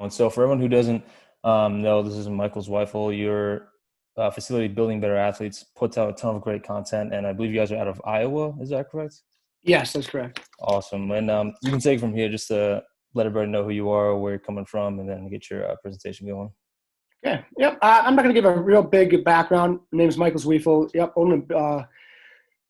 And so for everyone who doesn't know, this is Michael Zweifel. Your facility, Building Better Athletes, puts out a ton of great content, and I believe you guys are out of Iowa. Is that correct? Yes, that's correct. Awesome. And you can take it from here just to let everybody know who you are, where you're coming from, and then get your presentation going. Okay. Yep. I'm not going to give a real big background. My name is Michael Zweifel. Yep. Own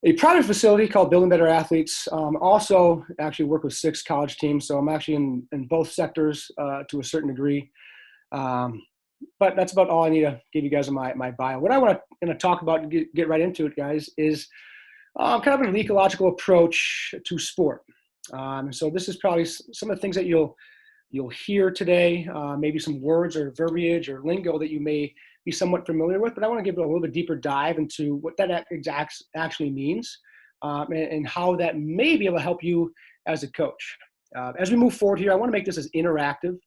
a private facility called Building Better Athletes. Also, actually work with 6 college teams, so I'm actually in both sectors to a certain degree. But that's about all I need to give you guys in my bio. What I want to talk about and get right into it, guys, is kind of an ecological approach to sport. So this is probably some of the things that you'll hear today, maybe some words or verbiage or lingo that you may be somewhat familiar with, but I want to give a little bit deeper dive into what that actually means and how that may be able to help you as a coach. As we move forward here, I want to make this as interactive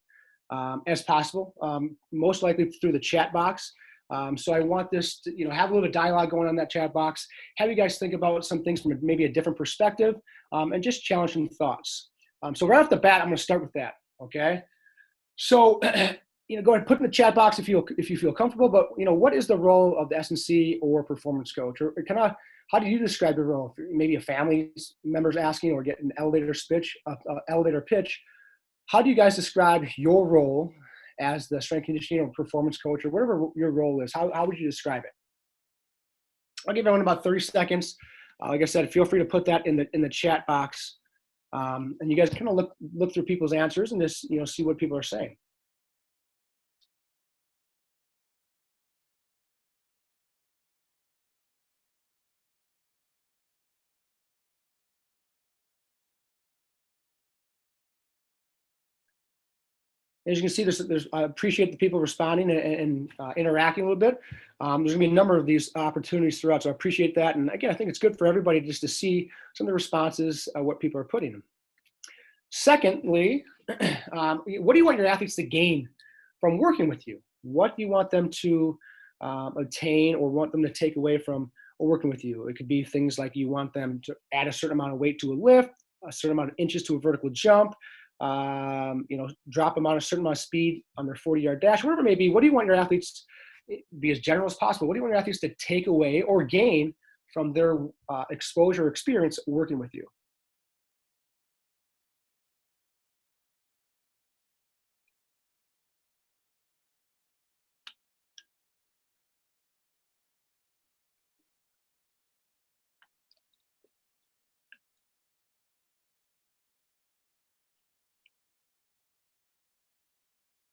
as possible, most likely through the chat box. So I want this to, have a little bit of dialogue going on in that chat box, have you guys think about some things from maybe a different perspective, and just challenge some thoughts. So right off the bat, I'm going to start with that. Okay. So, go ahead and put in the chat box if you feel comfortable, but what is the role of the S&C or performance coach, or kind of how do you describe the role? If maybe a family member's asking or get an elevator pitch, how do you guys describe your role as the strength conditioning or performance coach or whatever your role is? How would you describe it? I'll give everyone about 30 seconds. Like I said, feel free to put that in the chat box. And you guys kind of look through people's answers and just, see what people are saying. As you can see, I appreciate the people responding and interacting a little bit. There's gonna be a number of these opportunities throughout, so I appreciate that. And again, I think it's good for everybody just to see some of the responses, what people are putting in. Secondly, what do you want your athletes to gain from working with you? What do you want them to attain or want them to take away from working with you? It could be things like you want them to add a certain amount of weight to a lift, a certain amount of inches to a vertical jump, drop them on a certain amount of speed on their 40-yard dash, whatever it may be. What do you want your athletes, be as general as possible, what do you want your athletes to take away or gain from their exposure or experience working with you?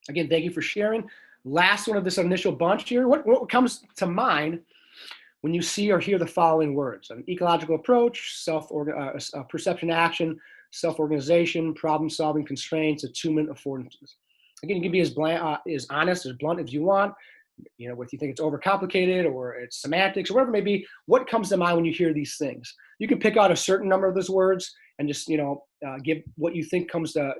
Again, thank you for sharing. Last one of this initial bunch here. What comes to mind when you see or hear the following words? An ecological approach, perception action, self-organization, problem-solving constraints, attunement, affordances. Again, you can be as honest, as blunt as you want. If you think it's overcomplicated or it's semantics or whatever it may be, what comes to mind when you hear these things? You can pick out a certain number of those words and just, give what you think comes to,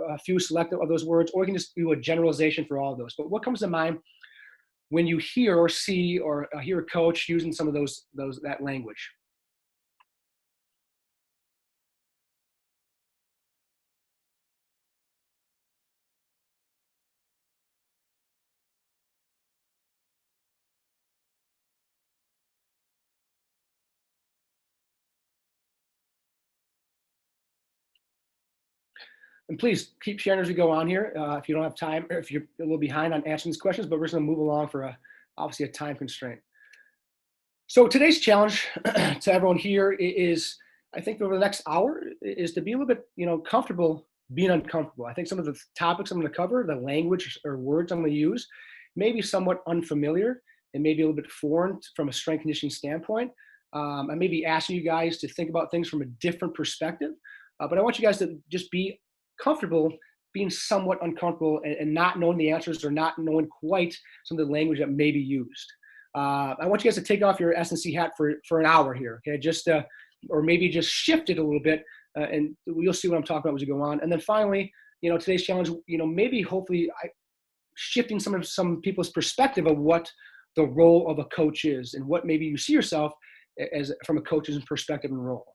a few selective of those words, or you can just do a generalization for all of those. But what comes to mind when you hear or see or hear a coach using some of that language? And please keep sharing as we go on here. If you don't have time, or if you're a little behind on answering these questions, but we're just going to move along for obviously a time constraint. So today's challenge to everyone here is, I think over the next hour, is to be a little bit, comfortable being uncomfortable. I think some of the topics I'm going to cover, the language or words I'm going to use, may be somewhat unfamiliar and maybe a little bit foreign from a strength conditioning standpoint. I may be asking you guys to think about things from a different perspective, but I want you guys to just be comfortable being somewhat uncomfortable and not knowing the answers or not knowing quite some of the language that may be used. I want you guys to take off your S&C hat for an hour here, okay? Or maybe just shift it a little bit, and you'll see what I'm talking about as we go on. And then finally, today's challenge, maybe hopefully shifting some people's perspective of what the role of a coach is and what maybe you see yourself as from a coach's perspective and role.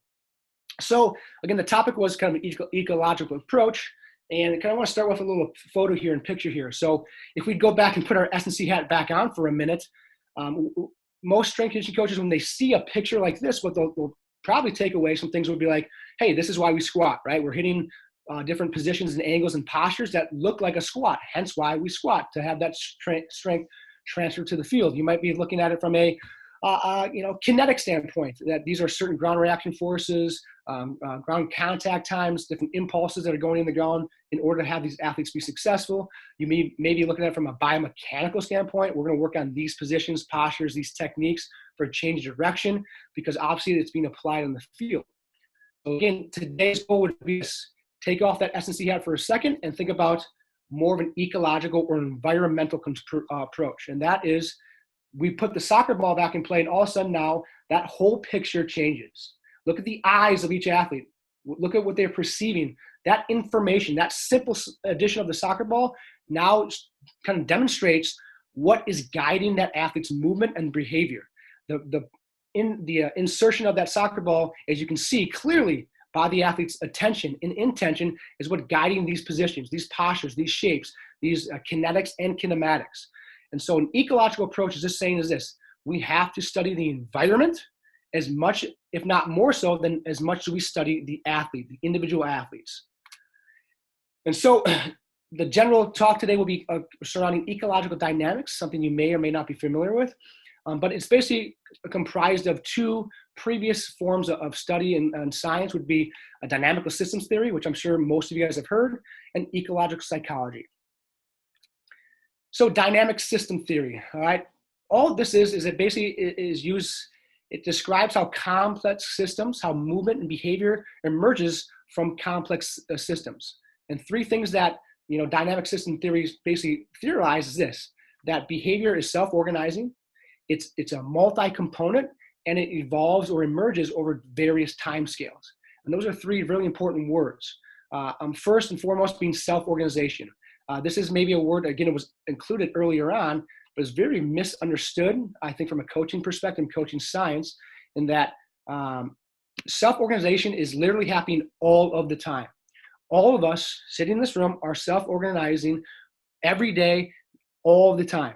So again, the topic was kind of an ecological approach, And I kind of want to start with a little photo here and picture here. So if we go back and put our S&C hat back on for a minute, most strength conditioning coaches, when they see a picture like this, what they'll probably take away some things would be like, hey, this is why we squat, right? We're hitting different positions and angles and postures that look like a squat, hence why we squat, to have that strength transfer to the field. You might be looking at it from a kinetic standpoint, that these are certain ground reaction forces, ground contact times, different impulses that are going in the ground in order to have these athletes be successful. You may be looking at it from a biomechanical standpoint. We're going to work on these positions, postures, these techniques for change of direction, because obviously it's being applied in the field. So again, today's goal would be this: take off that S&C hat for a second and think about more of an ecological or environmental approach. And that is, we put the soccer ball back in play, and all of a sudden now that whole picture changes. Look at the eyes of each athlete. Look at what they're perceiving. That information, that simple addition of the soccer ball now kind of demonstrates what is guiding that athlete's movement and behavior. The insertion of that soccer ball, as you can see clearly by the athlete's attention and intention, is what guiding these positions, these postures, these shapes, these kinetics and kinematics. And so an ecological approach is just saying is this: we have to study the environment as much, if not more so, than as much as we study the athlete, the individual athletes. And so the general talk today will be surrounding ecological dynamics, something you may or may not be familiar with. But it's basically comprised of two previous forms of study and science, would be a dynamical systems theory, which I'm sure most of you guys have heard, and ecological psychology. So dynamic system theory, all right? All this is it basically it describes how complex systems, how movement and behavior emerges from complex systems. And three things that, dynamic system theory basically theorize is this: that behavior is self-organizing, it's a multi-component, and it evolves or emerges over various time scales. And those are three really important words. First and foremost being self-organization. This is maybe a word, again, it was included earlier on, but it's very misunderstood, I think, from a coaching perspective, coaching science, in that self-organization is literally happening all of the time. All of us sitting in this room are self-organizing every day, all the time.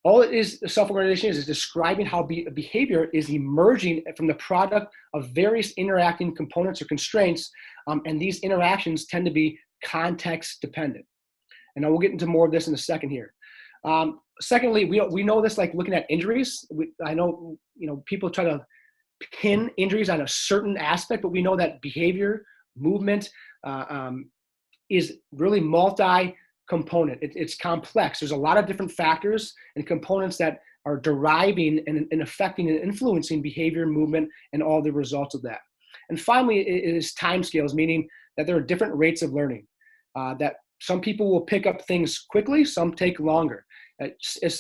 All it is, self-organization is describing how behavior is emerging from the product of various interacting components or constraints, and these interactions tend to be context dependent. And I will get into more of this in a second here. Secondly, we know this, like looking at injuries. I know people try to pin injuries on a certain aspect, but we know that behavior, movement is really multi-component. It's complex. There's a lot of different factors and components that are deriving and affecting and influencing behavior, movement, and all the results of that. And finally, it is time scales, meaning that there are different rates of learning. That some people will pick up things quickly, some take longer. I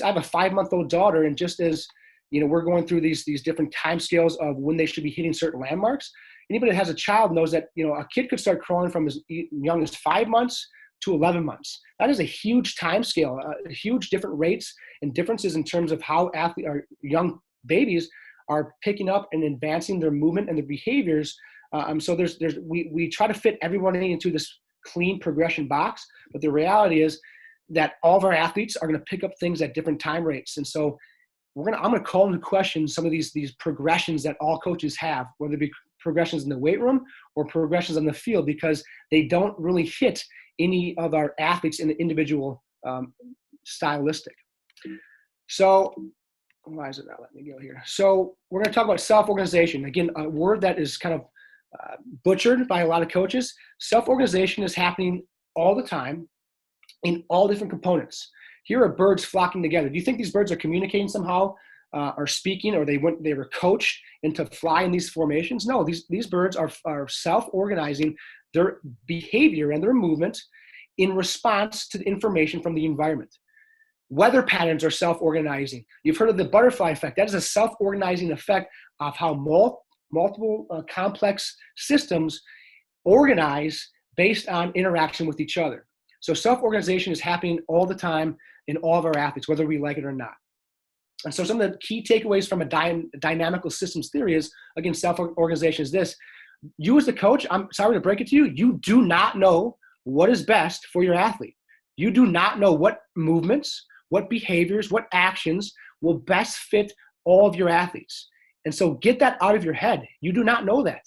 have a 5-month-old daughter, and just as we're going through these different time scales of when they should be hitting certain landmarks, anybody that has a child knows that a kid could start crawling from as young as 5 months to 11 months. That is a huge time scale, huge different rates and differences in terms of how young babies are picking up and advancing their movement and their behaviors. So we try to fit everyone into this clean progression box, but the reality is that all of our athletes are going to pick up things at different time rates. And so I'm going to call into question some of these progressions that all coaches have, whether it be progressions in the weight room or progressions on the field, because they don't really hit any of our athletes in the individual stylistic. So why is it not letting me go here? So we're going to talk about self-organization. Again, a word that is kind of butchered by a lot of coaches. Self-organization is happening all the time in all different components. Here are birds flocking together. Do you think these birds are communicating somehow, are speaking, or they were coached into fly in these formations? No, these birds are self-organizing their behavior and their movement in response to the information from the environment. Weather patterns are self-organizing. You've heard of the butterfly effect. That is a self-organizing effect of how multiple complex systems organize based on interaction with each other. So self-organization is happening all the time in all of our athletes, whether we like it or not. And so some of the key takeaways from a dynamical systems theory is, again, self-organization is this: you as the coach, I'm sorry to break it to you, you do not know what is best for your athlete. You do not know what movements, what behaviors, what actions will best fit all of your athletes. And so get that out of your head. You do not know that.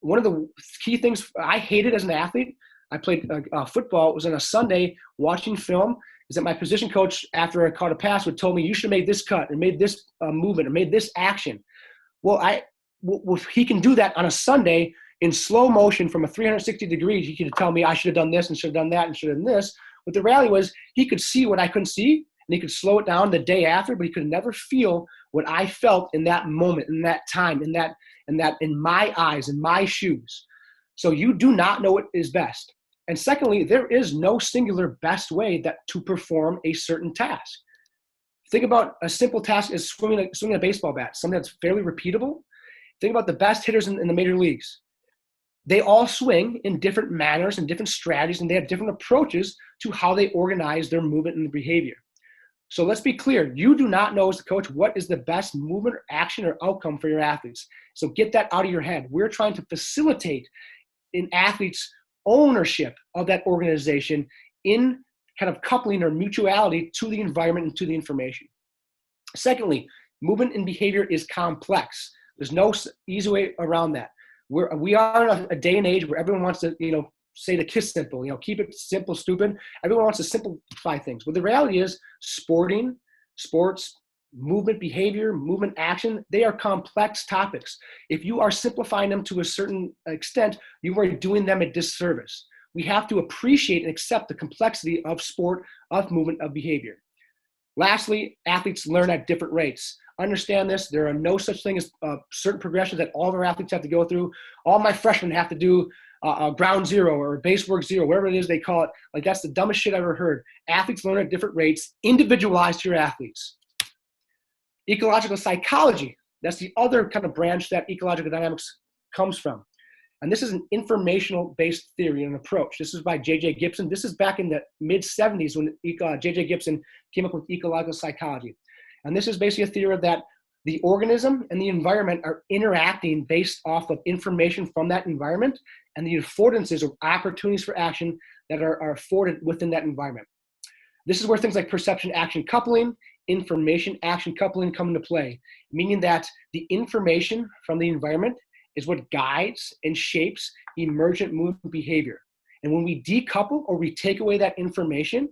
One of the key things I hated as an athlete, I played football, it was on a Sunday watching film, is that my position coach, after I caught a pass, would tell me, you should have made this cut or made this movement or made this action. Well, he can do that on a Sunday in slow motion from a 360 degrees. He could tell me I should have done this and should have done that and should have done this. But the reality was he could see what I couldn't see, and he could slow it down the day after, but he could never feel what I felt in that moment, in that time, in my eyes, in my shoes. So you do not know what is best. And secondly, there is no singular best way to perform a certain task. Think about a simple task as swinging a baseball bat, something that's fairly repeatable. Think about the best hitters in the major leagues. They all swing in different manners and different strategies, and they have different approaches to how they organize their movement and behavior. So let's be clear. You do not know as the coach what is the best movement or action or outcome for your athletes. So get that out of your head. We're trying to facilitate in athletes' ownership of that organization in kind of coupling or mutuality to the environment and to the information. Secondly, movement and behavior is complex. There's no easy way around that. We are in a day and age where everyone wants to, say the KISS simple, keep it simple, stupid. Everyone wants to simplify things. But the reality is sports, movement, behavior, movement, action, they are complex topics. If you are simplifying them to a certain extent, you are doing them a disservice. We have to appreciate and accept the complexity of sport, of movement, of behavior. Lastly, athletes learn at different rates. Understand this. There are no such thing as certain progressions that all of our athletes have to go through. All my freshmen have to do ground zero or base work zero, whatever it is they call it. Like, that's the dumbest shit I've ever heard. Athletes learn at different rates. Individualized to your athletes. Ecological psychology. That's the other kind of branch that ecological dynamics comes from. And this is an informational-based theory and approach. This is by J.J. Gibson. This is back in the mid-'70s when J.J. Gibson came up with ecological psychology. And this is basically a theory that the organism and the environment are interacting based off of information from that environment and the affordances or opportunities for action that are afforded within that environment. This is where things like perception-action coupling, information-action coupling come into play, meaning that the information from the environment is what guides and shapes emergent movement behavior. And when we decouple or we take away that information,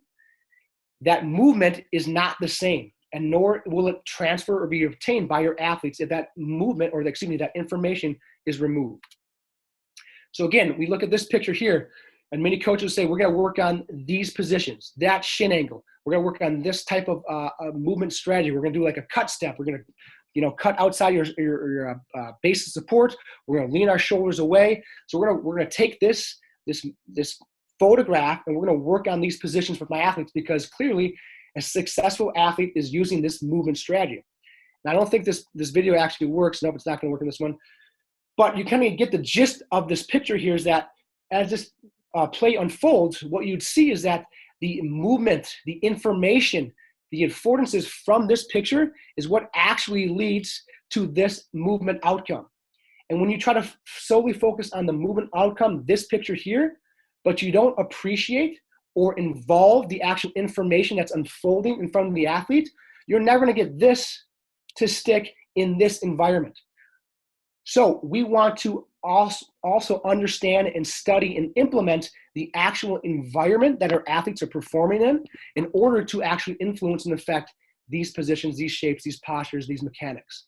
that movement is not the same, and nor will it transfer or be obtained by your athletes if that movement or that information is removed. So again, we look at this picture here, and many coaches say, we're gonna work on these positions, that shin angle. We're gonna work on this type of movement strategy. We're gonna do like a cut step. We're gonna cut outside your base of support. We're gonna lean our shoulders away. So we're gonna take this photograph and we're gonna work on these positions with my athletes, because clearly a successful athlete is using this movement strategy. Now, I don't think this video actually works. Nope, it's not gonna work in this one. But you kind of get the gist of this picture here is that as this play unfolds, what you'd see is that the movement, the information, the affordances from this picture is what actually leads to this movement outcome. And when you try to solely focus on the movement outcome, this picture here, but you don't appreciate or involve the actual information that's unfolding in front of the athlete, you're never going to get this to stick in this environment. So we want to also understand and study and implement the actual environment that our athletes are performing in order to actually influence and affect these positions, these shapes, these postures, these mechanics.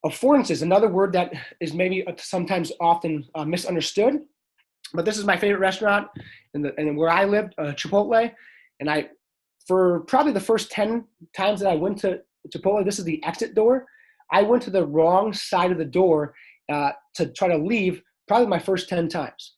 Affordances, another word that is maybe sometimes often misunderstood, but this is my favorite restaurant and where I lived, Chipotle. And for probably the first 10 times that I went to Chipotle, this is the exit door. I went to the wrong side of the door to try to leave probably my first 10 times.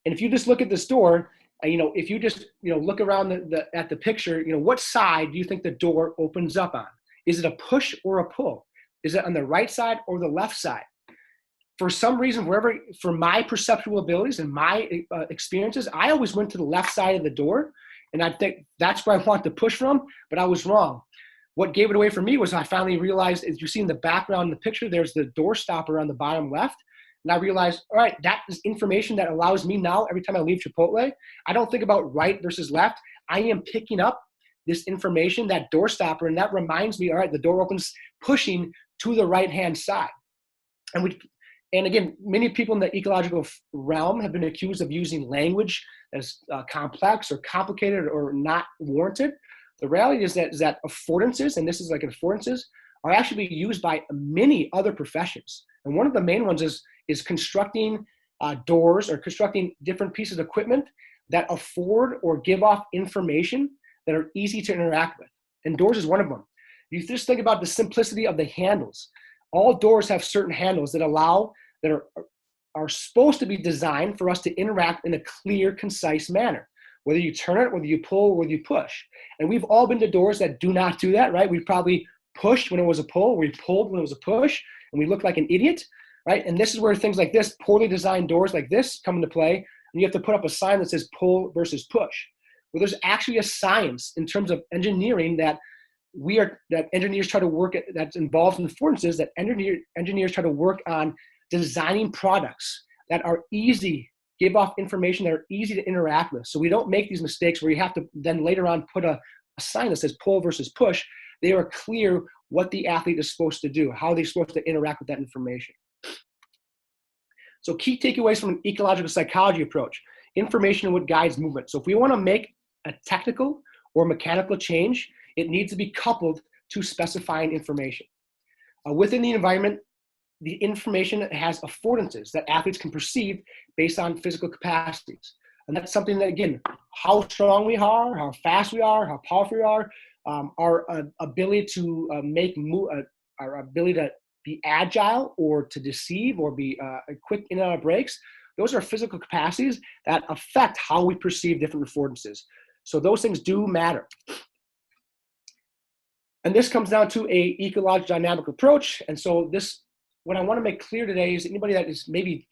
And if you just look at this door, if you just look around at the picture, what side do you think the door opens up on? Is it a push or a pull? Is it on the right side or the left side? For some reason, for my perceptual abilities and my experiences, I always went to the left side of the door, and I think that's where I want to push from, but I was wrong. What gave it away for me was I finally realized, as you see in the background in the picture, there's the door stopper on the bottom left. And I realized, all right, that is information that allows me now, every time I leave Chipotle, I don't think about right versus left. I am picking up this information, that door stopper, and that reminds me, all right, the door opens, pushing to the right-hand side. And again, many people in the ecological realm have been accused of using language that's complex or complicated or not warranted. The reality is that affordances, and this is like affordances, are actually used by many other professions. And one of the main ones is constructing doors or constructing different pieces of equipment that afford or give off information that are easy to interact with. And doors is one of them. You just think about the simplicity of the handles. All doors have certain handles that are supposed to be designed for us to interact in a clear, concise manner. Whether you turn it, whether you pull, whether you push. And we've all been to doors that do not do that, right? We've probably pushed when it was a pull, we pulled when it was a push, and we look like an idiot, right? And this is where things like this, poorly designed doors like this come into play, and you have to put up a sign that says pull versus push. Well, there's actually a science in terms of engineering that engineers try to work at, that's involved in the affordances, that engineers try to work on designing products that are easy, give off information that are easy to interact with. So we don't make these mistakes where you have to then later on put a sign that says pull versus push. They are clear what the athlete is supposed to do, how they're supposed to interact with that information. So key takeaways from an ecological psychology approach: information and what guides movement. So if we want to make a technical or mechanical change, it needs to be coupled to specifying information. Within the environment, the information has affordances that athletes can perceive based on physical capacities. And that's something that, again, how strong we are, how fast we are, how powerful we are, our ability to our ability to be agile or to deceive or be quick in and out of breaks. Those are physical capacities that affect how we perceive different affordances. So those things do matter. And this comes down to a ecological dynamic approach. And so what I want to make clear today is anybody that is maybe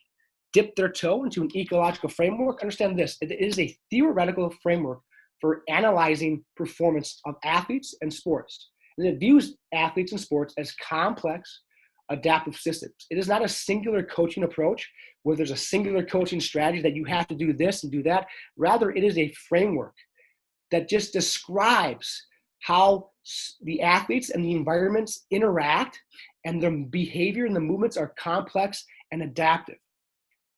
dipped their toe into an ecological framework, understand this: it is a theoretical framework for analyzing performance of athletes and sports. And it views athletes and sports as complex, adaptive systems. It is not a singular coaching approach where there's a singular coaching strategy that you have to do this and do that. Rather, it is a framework that just describes how the athletes and the environments interact, and their behavior and the movements are complex and adaptive.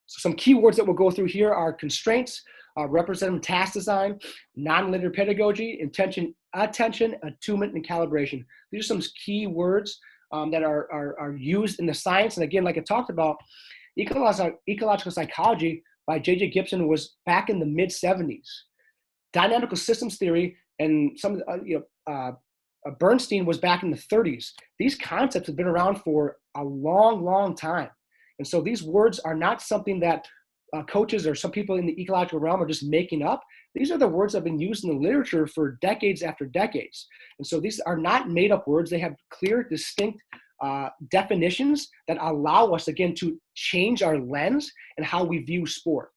So some key words that we'll go through here are constraints, representative task design, nonlinear pedagogy, attention, attunement, and calibration. These are some key words that are used in the science. And again, like I talked about, ecological psychology by J.J. Gibson was back in the mid-70s. Dynamical systems theory and some Bernstein was back in the 30s. These concepts have been around for a long, long time. And so these words are not something that coaches or some people in the ecological realm are just making up. These are the words that have been used in the literature for decades after decades. And so these are not made up words. They have clear, distinct definitions that allow us, again, to change our lens and how we view sport.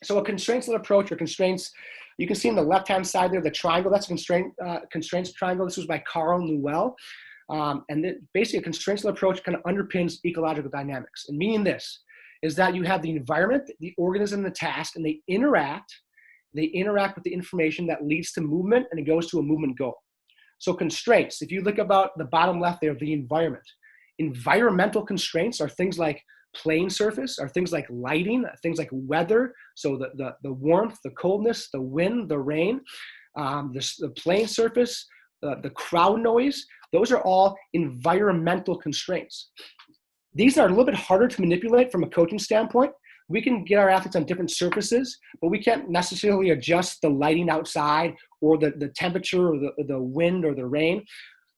So a constraints-led approach, or constraints, you can see on the left-hand side there, the triangle, that's a constraints triangle. This was by Carl Newell. Basically a constraints-led approach kind of underpins ecological dynamics. And meaning this is that you have the environment, the organism, and the task, and they interact with the information that leads to movement, and it goes to a movement goal. So constraints, if you look about the bottom left there, the environment. Environmental constraints are things like playing surface, are things like lighting, things like weather, so the warmth, the coldness, the wind, the rain, the playing surface, the crowd noise. Those are all environmental constraints. These are a little bit harder to manipulate from a coaching standpoint. We can get our athletes on different surfaces, but we can't necessarily adjust the lighting outside or the temperature or the wind or the rain.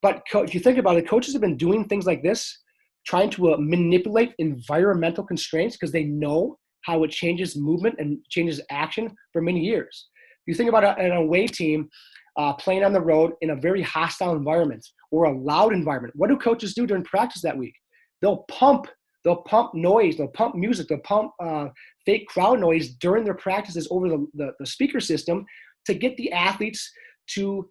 But if you think about it, coaches have been doing things like this, trying to manipulate environmental constraints because they know how it changes movement and changes action for many years. If you think about an away team playing on the road in a very hostile environment or a loud environment, what do coaches do during practice that week? They'll pump noise, they'll pump music, they'll pump fake crowd noise during their practices over the speaker system to get the athletes to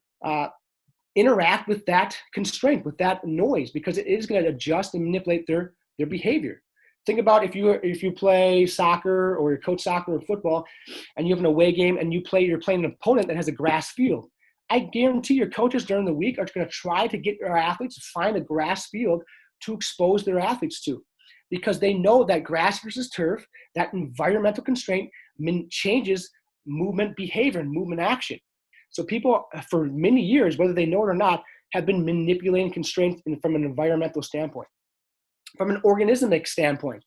interact with that constraint, with that noise, because it is going to adjust and manipulate their behavior. Think about if you play soccer or you coach soccer or football, and you have an away game and you're playing an opponent that has a grass field. I guarantee your coaches during the week are going to try to get your athletes to find a grass field to expose their athletes to, because they know that grass versus turf, that environmental constraint changes movement behavior and movement action. So people for many years, whether they know it or not, have been manipulating constraints from an environmental standpoint. From an organismic standpoint,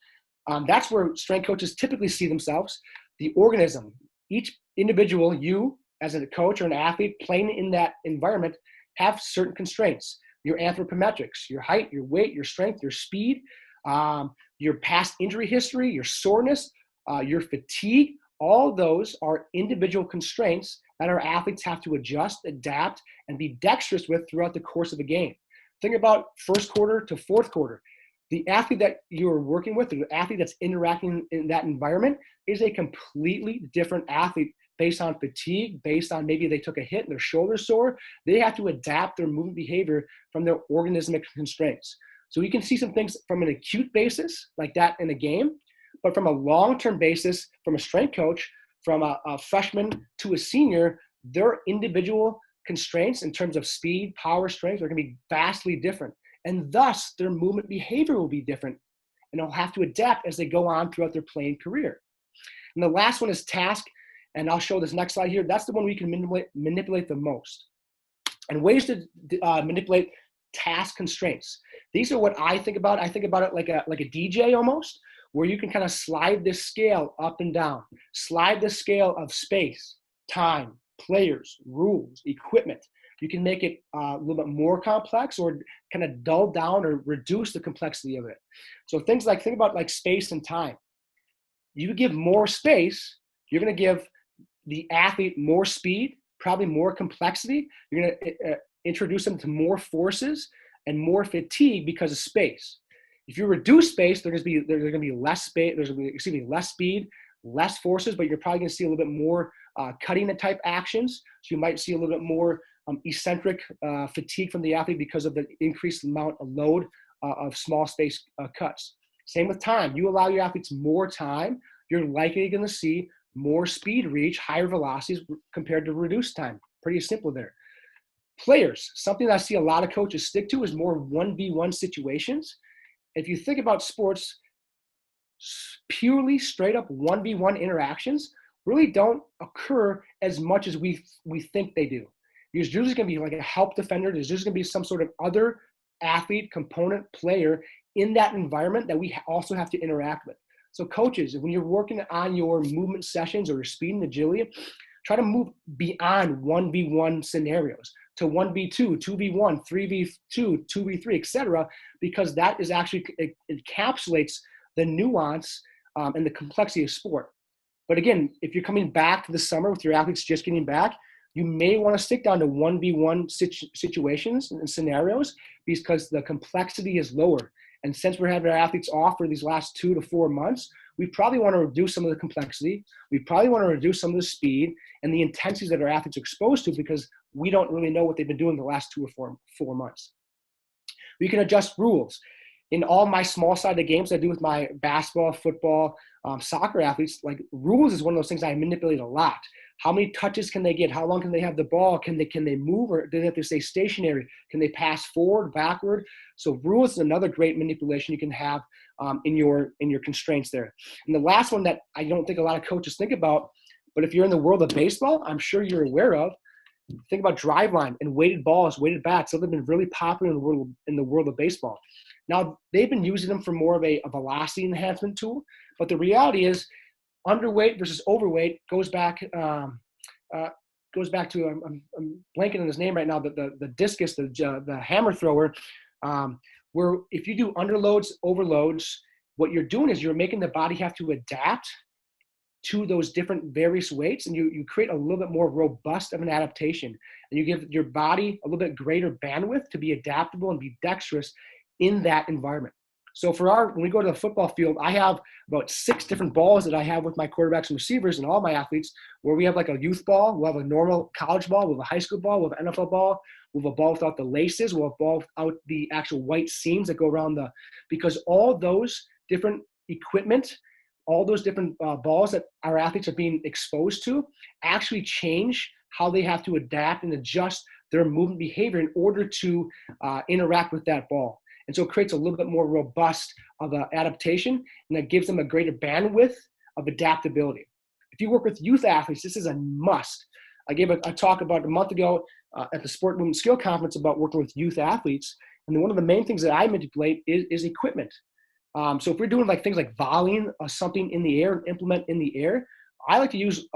that's where strength coaches typically see themselves. The organism, each individual, you as a coach or an athlete playing in that environment, have certain constraints. Your anthropometrics, your height, your weight, your strength, your speed, your past injury history, your soreness, your fatigue, all those are individual constraints that our athletes have to adjust, adapt, and be dexterous with throughout the course of a game. Think about first quarter to fourth quarter. The athlete that you're working with, the athlete that's interacting in that environment, is a completely different athlete based on fatigue, based on maybe they took a hit and their shoulder's sore. They have to adapt their movement behavior from their organismic constraints. So you can see some things from an acute basis like that in a game, but from a long-term basis, from a strength coach, from a freshman to a senior, their individual constraints in terms of speed, power, strength are going to be vastly different. And thus, their movement behavior will be different. And they'll have to adapt as they go on throughout their playing career. And the last one is task. And I'll show this next slide here. That's the one we can manipulate the most. And ways to manipulate task constraints. These are what I think about. I think about it like a DJ almost, where you can kind of slide this scale up and down. Slide the scale of space, time, players, rules, equipment. You can make it a little bit more complex or kind of dull down or reduce the complexity of it. So think about like space and time. You give more space, you're going to give the athlete more speed, probably more complexity. You're going to introduce them to more forces and more fatigue because of space. If you reduce space, there's going to be less space. There's going to be less speed, less forces, but you're probably going to see a little bit more cutting type actions. So you might see a little bit more eccentric fatigue from the athlete because of the increased amount of load of small space cuts. Same with time. You allow your athletes more time, you're likely going to see more speed reach, higher velocities compared to reduced time. Pretty simple there. Players, something that I see a lot of coaches stick to is more 1v1 situations. If you think about sports, purely straight up 1v1 interactions really don't occur as much as we think they do. There's usually going to be like a help defender. There's usually going to be some sort of other athlete, component, player in that environment that we also have to interact with. So coaches, when you're working on your movement sessions or your speed and agility, try to move beyond 1v1 scenarios to 1v2, 2v1, 3v2, 2v3, etc., because that is actually, it encapsulates the nuance and the complexity of sport. But again, if you're coming back to the summer with your athletes just getting back, you may want to stick down to 1v1 situations and scenarios because the complexity is lower. And since we're having our athletes off for these last 2 to 4 months, we probably want to reduce some of the complexity. We probably want to reduce some of the speed and the intensities that our athletes are exposed to because we don't really know what they've been doing the last 2 or 4 months. We can adjust rules. In all my small sided games I do with my basketball, football, soccer athletes, like rules is one of those things I manipulate a lot. How many touches can they get? How long can they have the ball? Can they move or do they have to stay stationary? Can they pass forward, backward? So rules is another great manipulation you can have in your constraints there. And the last one that I don't think a lot of coaches think about, but if you're in the world of baseball, I'm sure you're aware of. Think about drive line and weighted balls, weighted bats. So they've been really popular in the world of baseball. Now they've been using them for more of a velocity enhancement tool, but the reality is underweight versus overweight goes back to I'm blanking on his name right now, but the discus, the hammer thrower, where if you do underloads, overloads, what you're doing is you're making the body have to adapt to those different various weights, and you create a little bit more robust of an adaptation, and you give your body a little bit greater bandwidth to be adaptable and be dexterous in that environment. So when we go to the football field, I have about 6 different balls that I have with my quarterbacks and receivers and all my athletes, where we have like a youth ball, we'll have a normal college ball, we'll have a high school ball, we'll have an NFL ball, we'll have a ball without the laces, we'll have a ball without the actual white seams that go around because all those different equipment, all those different balls that our athletes are being exposed to actually change how they have to adapt and adjust their movement behavior in order to interact with that ball. And so it creates a little bit more robust of an adaptation, and that gives them a greater bandwidth of adaptability. If you work with youth athletes, this is a must. I gave a talk about a month ago at the Sport Movement Skill Conference about working with youth athletes. And one of the main things that I manipulate is equipment. So if we're doing like things like volleying something in the air and implement in the air, I like to use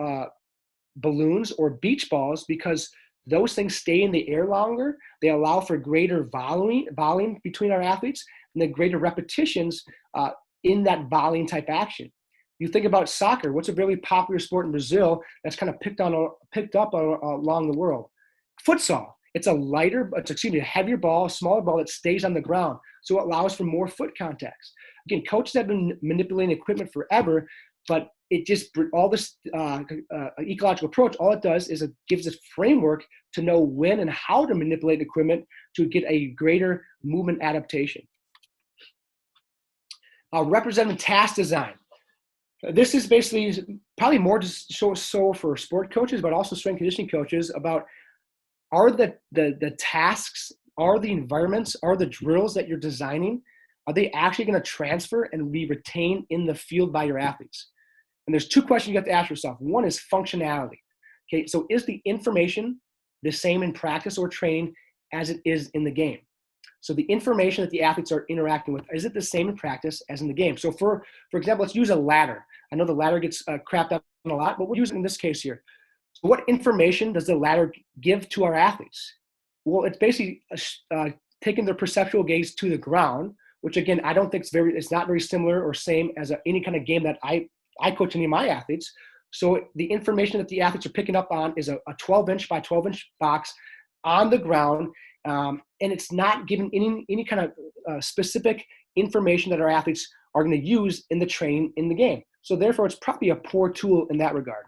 balloons or beach balls because those things stay in the air longer. They allow for greater volleying between our athletes and the greater repetitions in that volleying type action. You think about soccer. What's a really popular sport in Brazil that's kind of picked up along the world? Futsal. It's a heavier ball, a smaller ball that stays on the ground. So it allows for more foot contacts. Again, coaches have been manipulating equipment forever, but it just, all this ecological approach, all it does is it gives us framework to know when and how to manipulate equipment to get a greater movement adaptation. Representative task design. This is basically probably more just so for sport coaches, but also strength conditioning coaches about are the tasks, are the environments, are the drills that you're designing, are they actually going to transfer and be retained in the field by your athletes? And there's two questions you have to ask yourself. One is functionality. Okay, so is the information the same in practice or training as it is in the game? So the information that the athletes are interacting with, is it the same in practice as in the game? So for example, let's use a ladder. I know the ladder gets crapped up a lot, but we'll use it in this case here. So what information does the ladder give to our athletes? Well, it's basically taking their perceptual gaze to the ground, which again, I don't think it's not very similar or same as any kind of game that I coach any of my athletes. So the information that the athletes are picking up on is a 12-inch by 12-inch box on the ground, and it's not giving any kind of specific information that our athletes are going to use in the training in the game. So therefore, it's probably a poor tool in that regard.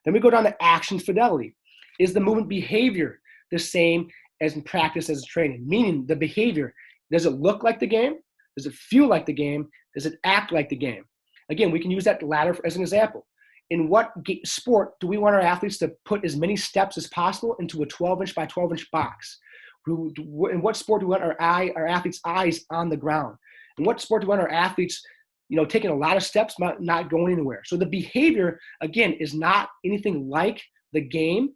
Then we go down to action fidelity. Is the movement behavior the same as in practice as in training? Meaning the behavior, does it look like the game? Does it feel like the game? Does it act like the game? Again, we can use that ladder as an example. In what sport do we want our athletes to put as many steps as possible into a 12-inch by 12-inch box? In what sport do we want our athletes' eyes on the ground? In what sport do we want our athletes, taking a lot of steps, not going anywhere? So the behavior, again, is not anything like the game.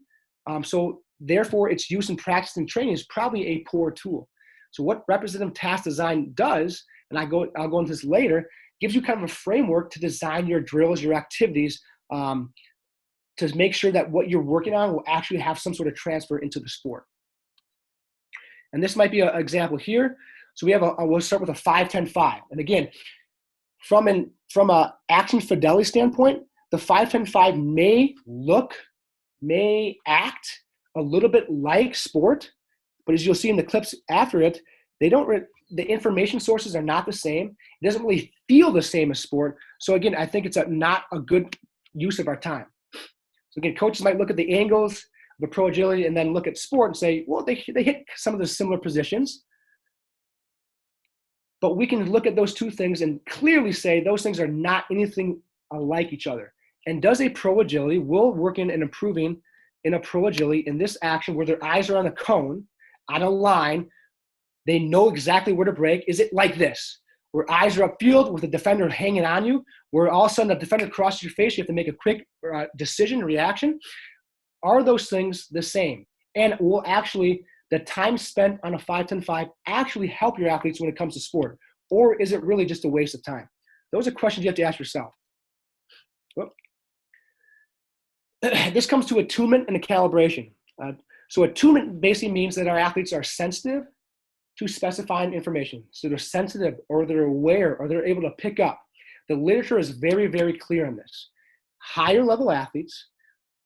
So therefore, its use in practice and training is probably a poor tool. So what representative task design does, and I'll go into this later, gives you kind of a framework to design your drills, your activities, to make sure that what you're working on will actually have some sort of transfer into the sport. And this might be an example here. So we'll start with a 5-10-5. And again, from a action fidelity standpoint, the 5-10-5 may act a little bit like sport, but as you'll see in the clips after it, the information sources are not the same. It doesn't really feel the same as sport. So again, I think it's not a good use of our time. So again, coaches might look at the angles of a pro agility and then look at sport and say, well, they hit some of the similar positions. But we can look at those two things and clearly say those things are not anything like each other. And does a pro agility will work in and improving in a pro agility in this action where their eyes are on a cone, on a line, they know exactly where to break? Is it like this, where eyes are upfield with the defender hanging on you, where all of a sudden the defender crosses your face, you have to make a quick decision, reaction? Are those things the same? And will actually the time spent on a 5-10-5 actually help your athletes when it comes to sport? Or is it really just a waste of time? Those are questions you have to ask yourself. This comes to attunement and a calibration. So attunement basically means that our athletes are sensitive to specifying information. So they're sensitive, or they're aware, or they're able to pick up. The literature is very, very clear on this. Higher level athletes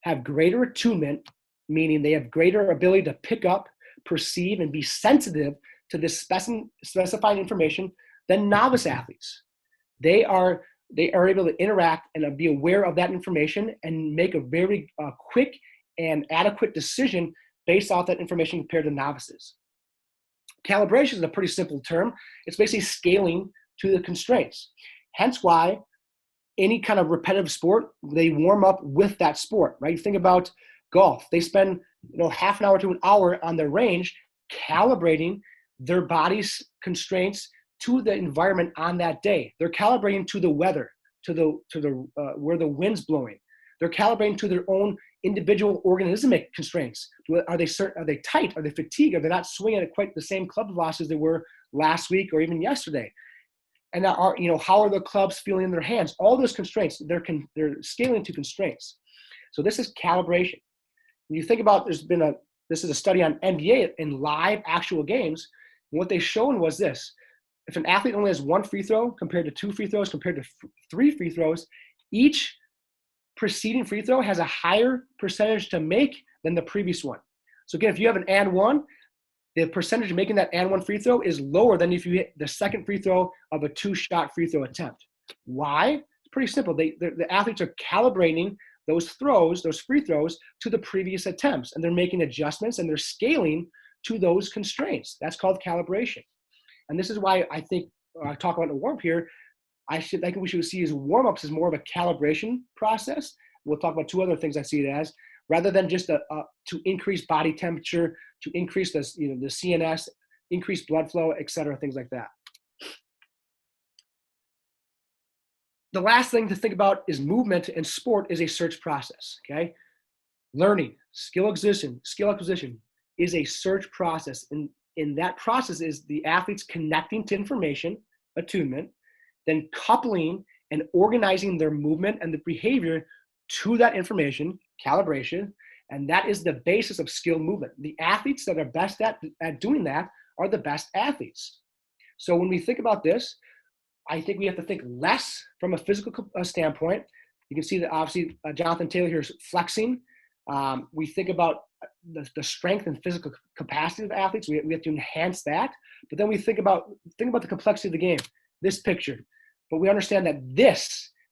have greater attunement, meaning they have greater ability to pick up, perceive, and be sensitive to this specifying information than novice athletes. They are able to interact and be aware of that information and make a very quick and adequate decision based off that information compared to novices. Calibration is a pretty simple term. It's basically scaling to the constraints. Hence why any kind of repetitive sport, they warm up with that sport, right? You think about golf. They spend, half an hour to an hour on their range calibrating their body's constraints to the environment on that day. They're calibrating to the weather, to the where the wind's blowing. They're calibrating to their own individual organismic constraints. Are they tight? Are they fatigued? Are they not swinging at quite the same club velocity as they were last week or even yesterday? And how are the clubs feeling in their hands? All those constraints, they're scaling to constraints. So this is calibration. When you think about, this is a study on NBA in live actual games. And what they shown was this: if an athlete only has one free throw compared to two free throws compared to three free throws, each preceding free throw has a higher percentage to make than the previous one. So again, if you have an and one, the percentage of making that and one free throw is lower than if you hit the second free throw of a two-shot free throw attempt. Why? It's pretty simple. The athletes are calibrating those free throws, to the previous attempts, and they're making adjustments and they're scaling to those constraints. That's called calibration. And this is why I think I talk about the warm-up here. I think we should see as warm-ups as more of a calibration process. We'll talk about two other things I see it as, rather than just to increase body temperature, to increase the CNS, increase blood flow, et cetera, things like that. The last thing to think about is movement in sport is a search process, okay? Learning, skill acquisition is a search process. And in that process is the athletes connecting to information, attunement, then coupling and organizing their movement and the behavior to that information, calibration, and that is the basis of skill movement. The athletes that are best at doing that are the best athletes. So when we think about this, I think we have to think less from a physical standpoint. You can see that obviously Jonathan Taylor here is flexing. We think about the strength and physical capacity of athletes. We have to enhance that. But then we think about the complexity of the game, this picture. But we understand that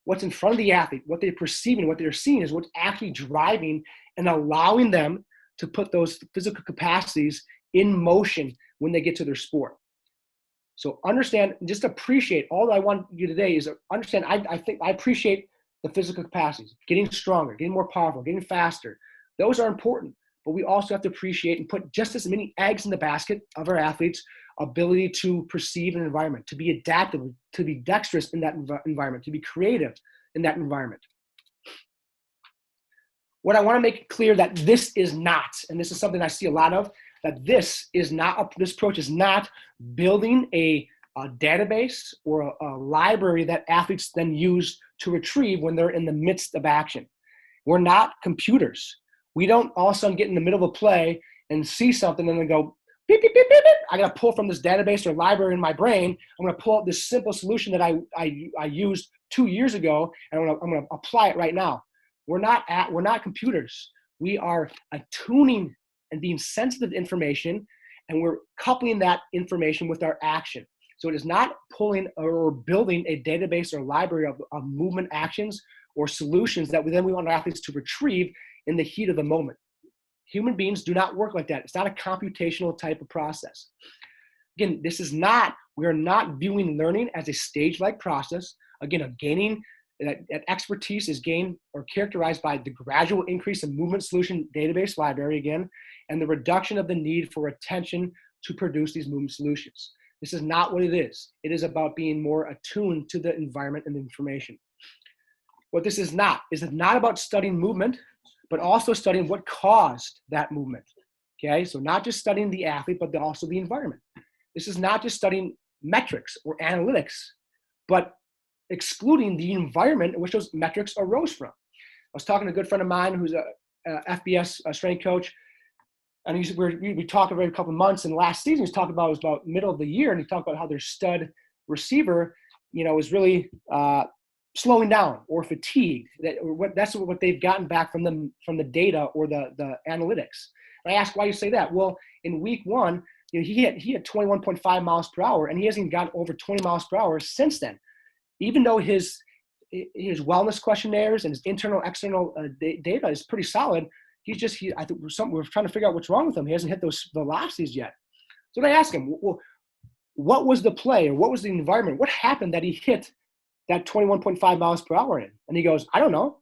what's in front of the athlete, what they're perceiving, what they're seeing is what's actually driving and allowing them to put those physical capacities in motion when they get to their sport. So understand, just appreciate, all I want you today is understand, I think I appreciate the physical capacities, getting stronger, getting more powerful, getting faster. Those are important, but we also have to appreciate and put just as many eggs in the basket of our athletes' ability to perceive an environment, to be adaptable, to be dexterous in that environment, to be creative in that environment. What I want to make clear that this is not, and this is something I see a lot of, that this approach is not building a database or a library that athletes then use to retrieve when they're in the midst of action. We're not computers. We don't all of a sudden get in the middle of a play and see something and then go, beep, beep, beep, beep, beep. I got to pull from this database or library in my brain. I'm going to pull out this simple solution that I used 2 years ago, and I'm going to apply it right now. We're not computers. We are attuning and being sensitive to information, and we're coupling that information with our action. So it is not pulling or building a database or library of movement actions or solutions that we want our athletes to retrieve in the heat of the moment. Human beings do not work like that. It's not a computational type of process. Again, we are not viewing learning as a stage-like process. Again, that expertise is gained or characterized by the gradual increase in movement solution database library again, and the reduction of the need for attention to produce these movement solutions. This is not what it is. It is about being more attuned to the environment and the information. What this is not about studying movement, but also studying what caused that movement. Okay, so not just studying the athlete, but also the environment. This is not just studying metrics or analytics, but excluding the environment in which those metrics arose from. I was talking to a good friend of mine who's a FBS strength coach, and we talked every couple of months. And last season, he was talking about, it was about middle of the year, and he talked about how their stud receiver, is really slowing down or fatigued. That's what they've gotten back from the data or the analytics. And I asked why you say that. Well, in week one, he had 21.5 miles per hour, and he hasn't gotten over 20 miles per hour since then. Even though his wellness questionnaires and his internal, external data is pretty solid, I think we're trying to figure out what's wrong with him. He hasn't hit those velocities yet. So I asked him, well, what was the play or what was the environment? What happened that he hit that 21.5 miles per hour in? And he goes, I don't know.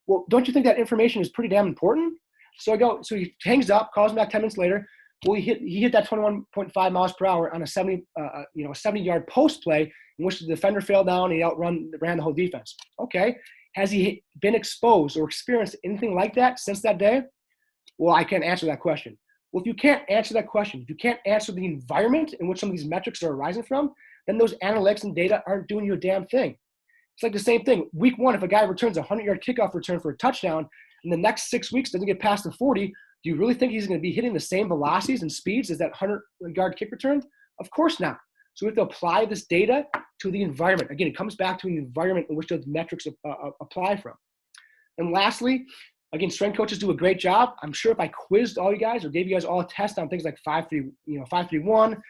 Well, don't you think that information is pretty damn important? So he hangs up, calls me back 10 minutes later. Well, he hit that 21.5 miles per hour on a 70-yard post play in which the defender fell down and he ran the whole defense. Okay. Has he been exposed or experienced anything like that since that day? Well, I can't answer that question. Well, if you can't answer that question, if you can't answer the environment in which some of these metrics are arising from, then those analytics and data aren't doing you a damn thing. It's like the same thing. Week 1, if a guy returns a 100-yard kickoff return for a touchdown, and the next 6 weeks doesn't get past the 40, do you really think he's going to be hitting the same velocities and speeds as that 100-yard kick return? Of course not. So we have to apply this data to the environment. Again, it comes back to the environment in which those metrics apply from. And lastly, again, strength coaches do a great job. I'm sure if I quizzed all you guys or gave you guys all a test on things like 5-3-1,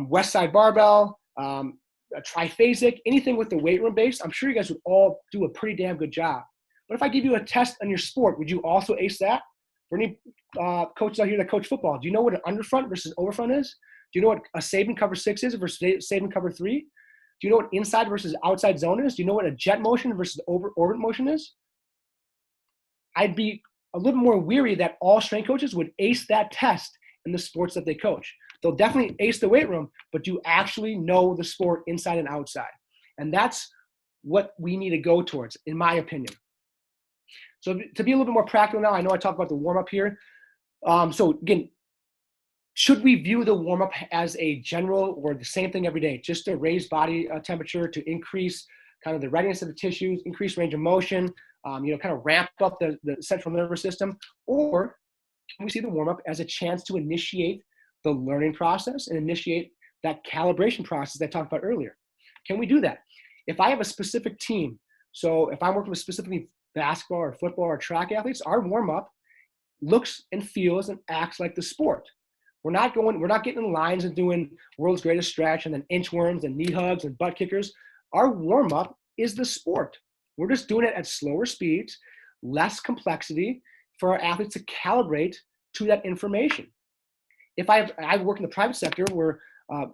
West Side Barbell, a triphasic, anything with the weight room base, I'm sure you guys would all do a pretty damn good job. But if I give you a test on your sport, would you also ace that? For any coaches out here that coach football, do you know what an underfront versus overfront is? Do you know what a save and cover 6 is versus save and cover 3? Do you know what inside versus outside zone is? Do you know what a jet motion versus orbit motion is? I'd be a little more weary that all strength coaches would ace that test in the sports that they coach. They'll definitely ace the weight room, but you actually know the sport inside and outside. And that's what we need to go towards, in my opinion. So to be a little bit more practical now, I know I talked about the warm-up here. So again, should we view the warm-up as a general or the same thing every day, just to raise body temperature, to increase kind of the readiness of the tissues, increase range of motion, kind of ramp up the central nervous system? Or can we see the warm-up as a chance to initiate the learning process and initiate that calibration process that I talked about earlier? Can we do that? If I have a specific team, so if I'm working with specifically basketball or football or track athletes, our warm-up looks and feels and acts like the sport. We're not getting in lines and doing world's greatest stretch and then inchworms and knee hugs and butt kickers. Our warm-up is the sport. We're just doing it at slower speeds, less complexity for our athletes to calibrate to that information. If I work in the private sector where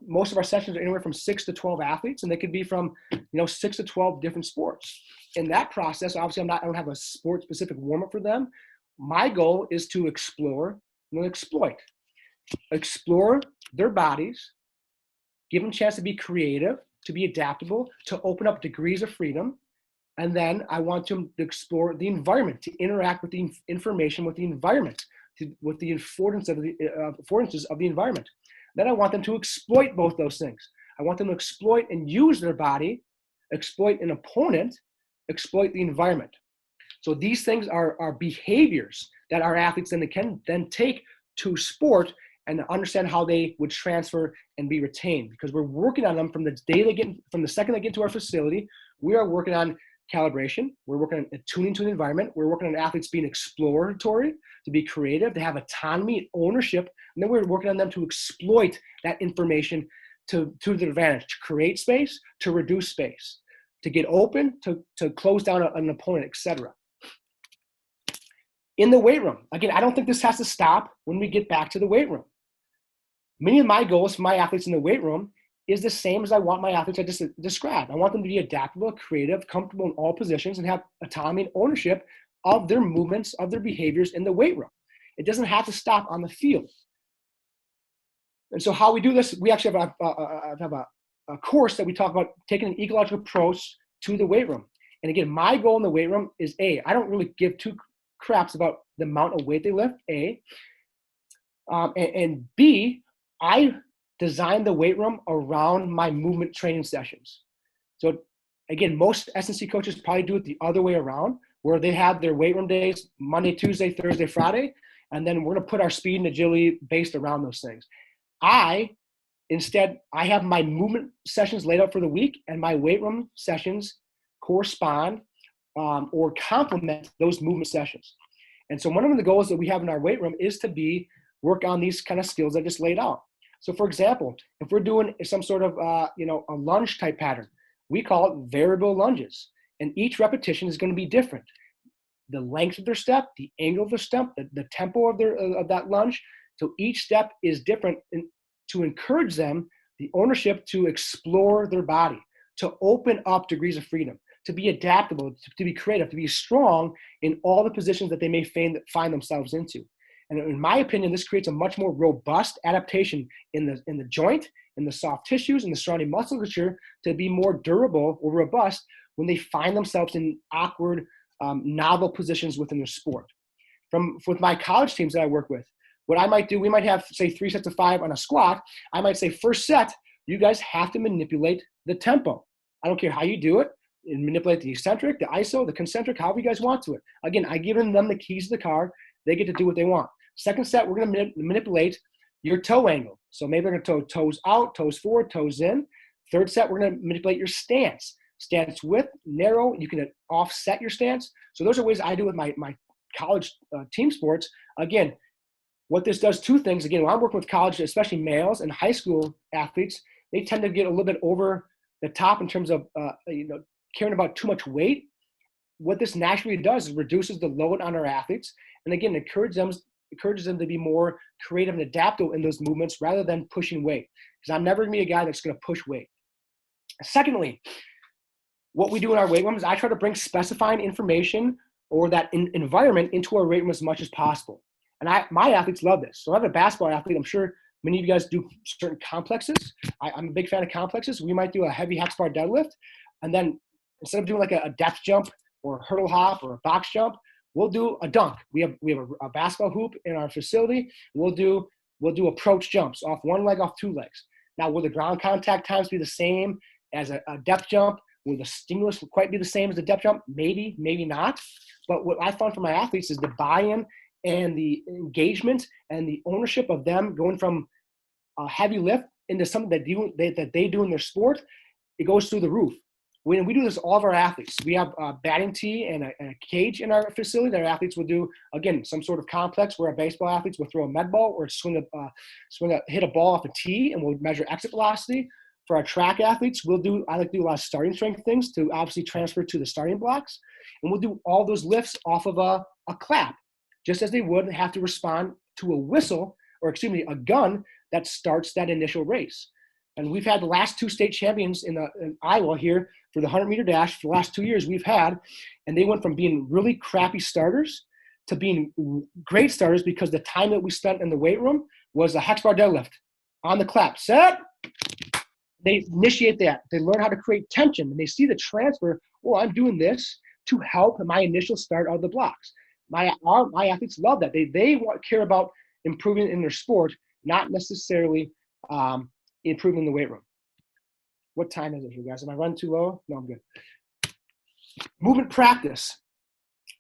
most of our sessions are anywhere from 6 to 12 athletes, and they could be from 6 to 12 different sports. In that process, obviously I don't have a sport specific warm-up for them. My goal is to explore and exploit. Explore their bodies, give them a chance to be creative, to be adaptable, to open up degrees of freedom. And then I want them to explore the environment, to interact with the information with the environment, with the affordances of the environment. Then I want them to exploit both those things. I want them to exploit and use their body, exploit an opponent, exploit the environment. So these things are behaviors that our athletes can then take to sport and understand how they would transfer and be retained, because we're working on them from the second they get to our facility. We are working on calibration. We're working on attuning to the environment. We're working on athletes being exploratory, to be creative, to have autonomy and ownership. And then we're working on them to exploit that information to their advantage, to create space, to reduce space, to get open, to close down an opponent, etc. In the weight room, again, I don't think this has to stop when we get back to the weight room. Many of my goals for my athletes in the weight room is the same as I want my athletes I just described. I want them to be adaptable, creative, comfortable in all positions, and have autonomy and ownership of their movements, of their behaviors in the weight room. It doesn't have to stop on the field. And so how we do this, we actually have a course that we talk about taking an ecological approach to the weight room. And again, my goal in the weight room is I don't really give two craps about the amount of weight they lift, and B, I design the weight room around my movement training sessions. So again, most S&C coaches probably do it the other way around, where they have their weight room days Monday, Tuesday, Thursday, Friday, and then we're going to put our speed and agility based around those things. Instead, I have my movement sessions laid out for the week, and my weight room sessions correspond or complement those movement sessions. And so one of the goals that we have in our weight room is to work on these kind of skills I just laid out. So for example, if we're doing some sort of, a lunge type pattern, we call it variable lunges. And each repetition is going to be different. The length of their step, the angle of their step, the tempo of that lunge. So each step is different to encourage them, the ownership, to explore their body, to open up degrees of freedom, to be adaptable, to be creative, to be strong in all the positions that they may find themselves into. And in my opinion, this creates a much more robust adaptation in the joint, in the soft tissues, in the surrounding musculature to be more durable or robust when they find themselves in awkward, novel positions within their sport. With my college teams that I work with, what I might do, we might have, say, 3 sets of 5 on a squat. I might say, first set, you guys have to manipulate the tempo. I don't care how you do it. And manipulate the eccentric, the iso, the concentric, however you guys want to it. Again, I give them the keys to the car. They get to do what they want. Second set, we're going to manipulate your toe angle. So maybe we're going to toes out, toes forward, toes in. Third set, we're going to manipulate your stance. Stance width, narrow. You can offset your stance. So those are ways I do with my college team sports. Again, what this does, 2 things. Again, when I'm working with college, especially males and high school athletes, they tend to get a little bit over the top in terms of caring about too much weight. What this naturally does is reduces the load on our athletes, and again, encourages them to be more creative and adaptable in those movements rather than pushing weight. Because I'm never going to be a guy that's going to push weight. Secondly, what we do in our weight room is I try to bring specifying information or that environment into our weight room as much as possible. And my athletes love this. So I have a basketball athlete. I'm sure many of you guys do certain complexes. I'm a big fan of complexes. We might do a heavy hex bar deadlift, and then instead of doing like a depth jump or a hurdle hop or a box jump, we'll do a dunk. We have a basketball hoop in our facility. We'll do approach jumps off one leg, off 2 legs. Now, will the ground contact times be the same as a depth jump? Will the stimulus quite be the same as the depth jump? Maybe, maybe not. But what I found for my athletes is the buy-in and the engagement and the ownership of them going from a heavy lift into something that they do in their sport. It goes through the roof. When we do this, all of our athletes, we have a batting tee and a cage in our facility that our athletes will do, again, some sort of complex where our baseball athletes will throw a med ball or hit a ball off a tee, and we'll measure exit velocity. For our track athletes, I like to do a lot of starting strength things to obviously transfer to the starting blocks. And we'll do all those lifts off of a clap, just as they would have to respond to a whistle, or a gun that starts that initial race. And we've had the last 2 state champions in Iowa here for the 100-meter dash for the last 2 years we've had, and they went from being really crappy starters to being great starters because the time that we spent in the weight room was a hex bar deadlift on the clap. Set. They initiate that. They learn how to create tension, and they see the transfer. Well, I'm doing this to help my initial start of the blocks. My athletes love that. They care about improving in their sport, not necessarily improving in the weight room. What time is it, you guys? Am I running too low? No, I'm good. Movement practice.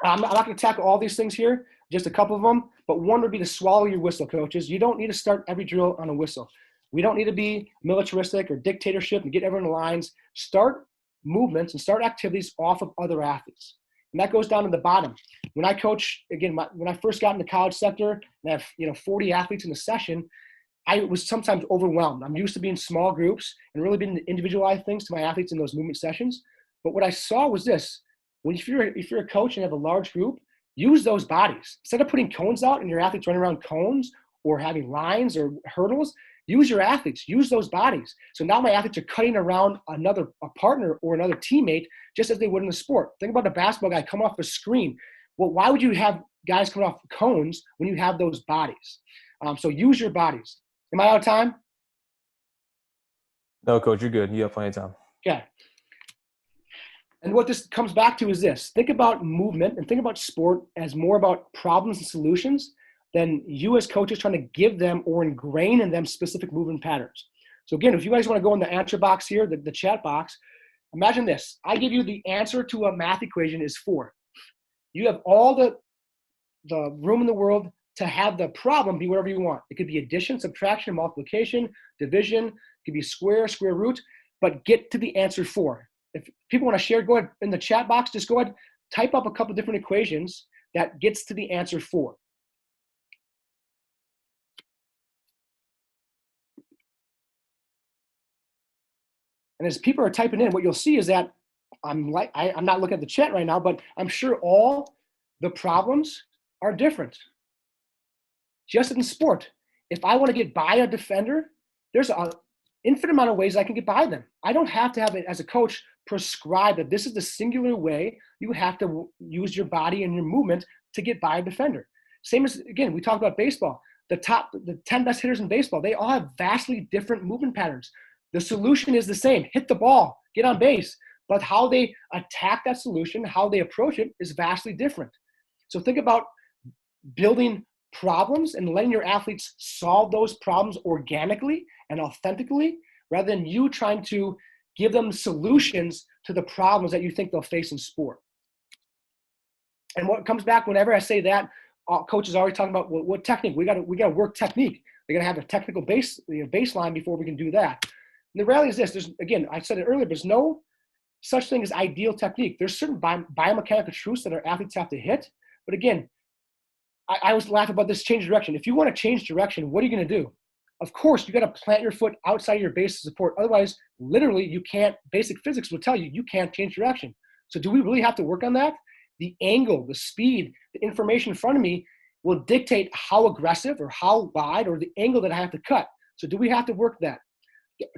I'm not going to tackle all these things here, just a couple of them, but one would be to swallow your whistle, coaches. You don't need to start every drill on a whistle. We don't need to be militaristic or dictatorship and get everyone in lines. Start movements and start activities off of other athletes. And that goes down to the bottom. When I coach, again, when I first got in the college sector and I have 40 athletes in a session, I was sometimes overwhelmed. I'm used to being small groups and really being individualized things to my athletes in those movement sessions. But what I saw was this: if you're a coach and have a large group, use those bodies. Instead of putting cones out and your athletes running around cones or having lines or hurdles, use your athletes, use those bodies. So now my athletes are cutting around a partner or another teammate just as they would in the sport. Think about a basketball guy come off a screen. Well, why would you have guys coming off cones when you have those bodies? So use your bodies. Am I out of time? No, Coach, you're good. You have plenty of time. Okay. And what this comes back to is this. Think about movement and think about sport as more about problems and solutions than you as coaches trying to give them or ingrain in them specific movement patterns. So again, if you guys want to go in the answer box here, the chat box, imagine this. I give you the answer to a math equation is 4. You have all the room in the world to have the problem be whatever you want. It could be addition, subtraction, multiplication, division. It could be square root, but get to the answer 4. If people want to share, go ahead in the chat box, just go ahead, type up a couple different equations that gets to the answer 4. And as people are typing in, what you'll see is that I'm not looking at the chat right now, but I'm sure all the problems are different. Just in sport, if I want to get by a defender, there's infinite amount of ways I can get by them. I don't have to have it as a coach prescribe that this is the singular way you have to use your body and your movement to get by a defender. Same as, again, we talked about baseball. The 10 best hitters in baseball, they all have vastly different movement patterns. The solution is the same: hit the ball, get on base. But how they attack that solution, how they approach it, is vastly different. So think about building problems and letting your athletes solve those problems organically and authentically, rather than you trying to give them solutions to the problems that you think they'll face in sport. And what comes back whenever I say that, coaches are always talking about, well, what technique? We got to work technique. They got to have a technical baseline before we can do that. And the reality is this: there's, again, I said it earlier, there's no such thing as ideal technique. There's certain biomechanical truths that our athletes have to hit. But again, I always laugh about this change direction. If you want to change direction, what are you going to do? Of course, you got to plant your foot outside of your base of support. Otherwise, literally, you can't. Basic physics will tell you you can't change direction. So do we really have to work on that? The angle, the speed, the information in front of me will dictate how aggressive or how wide or the angle that I have to cut. So do we have to work that?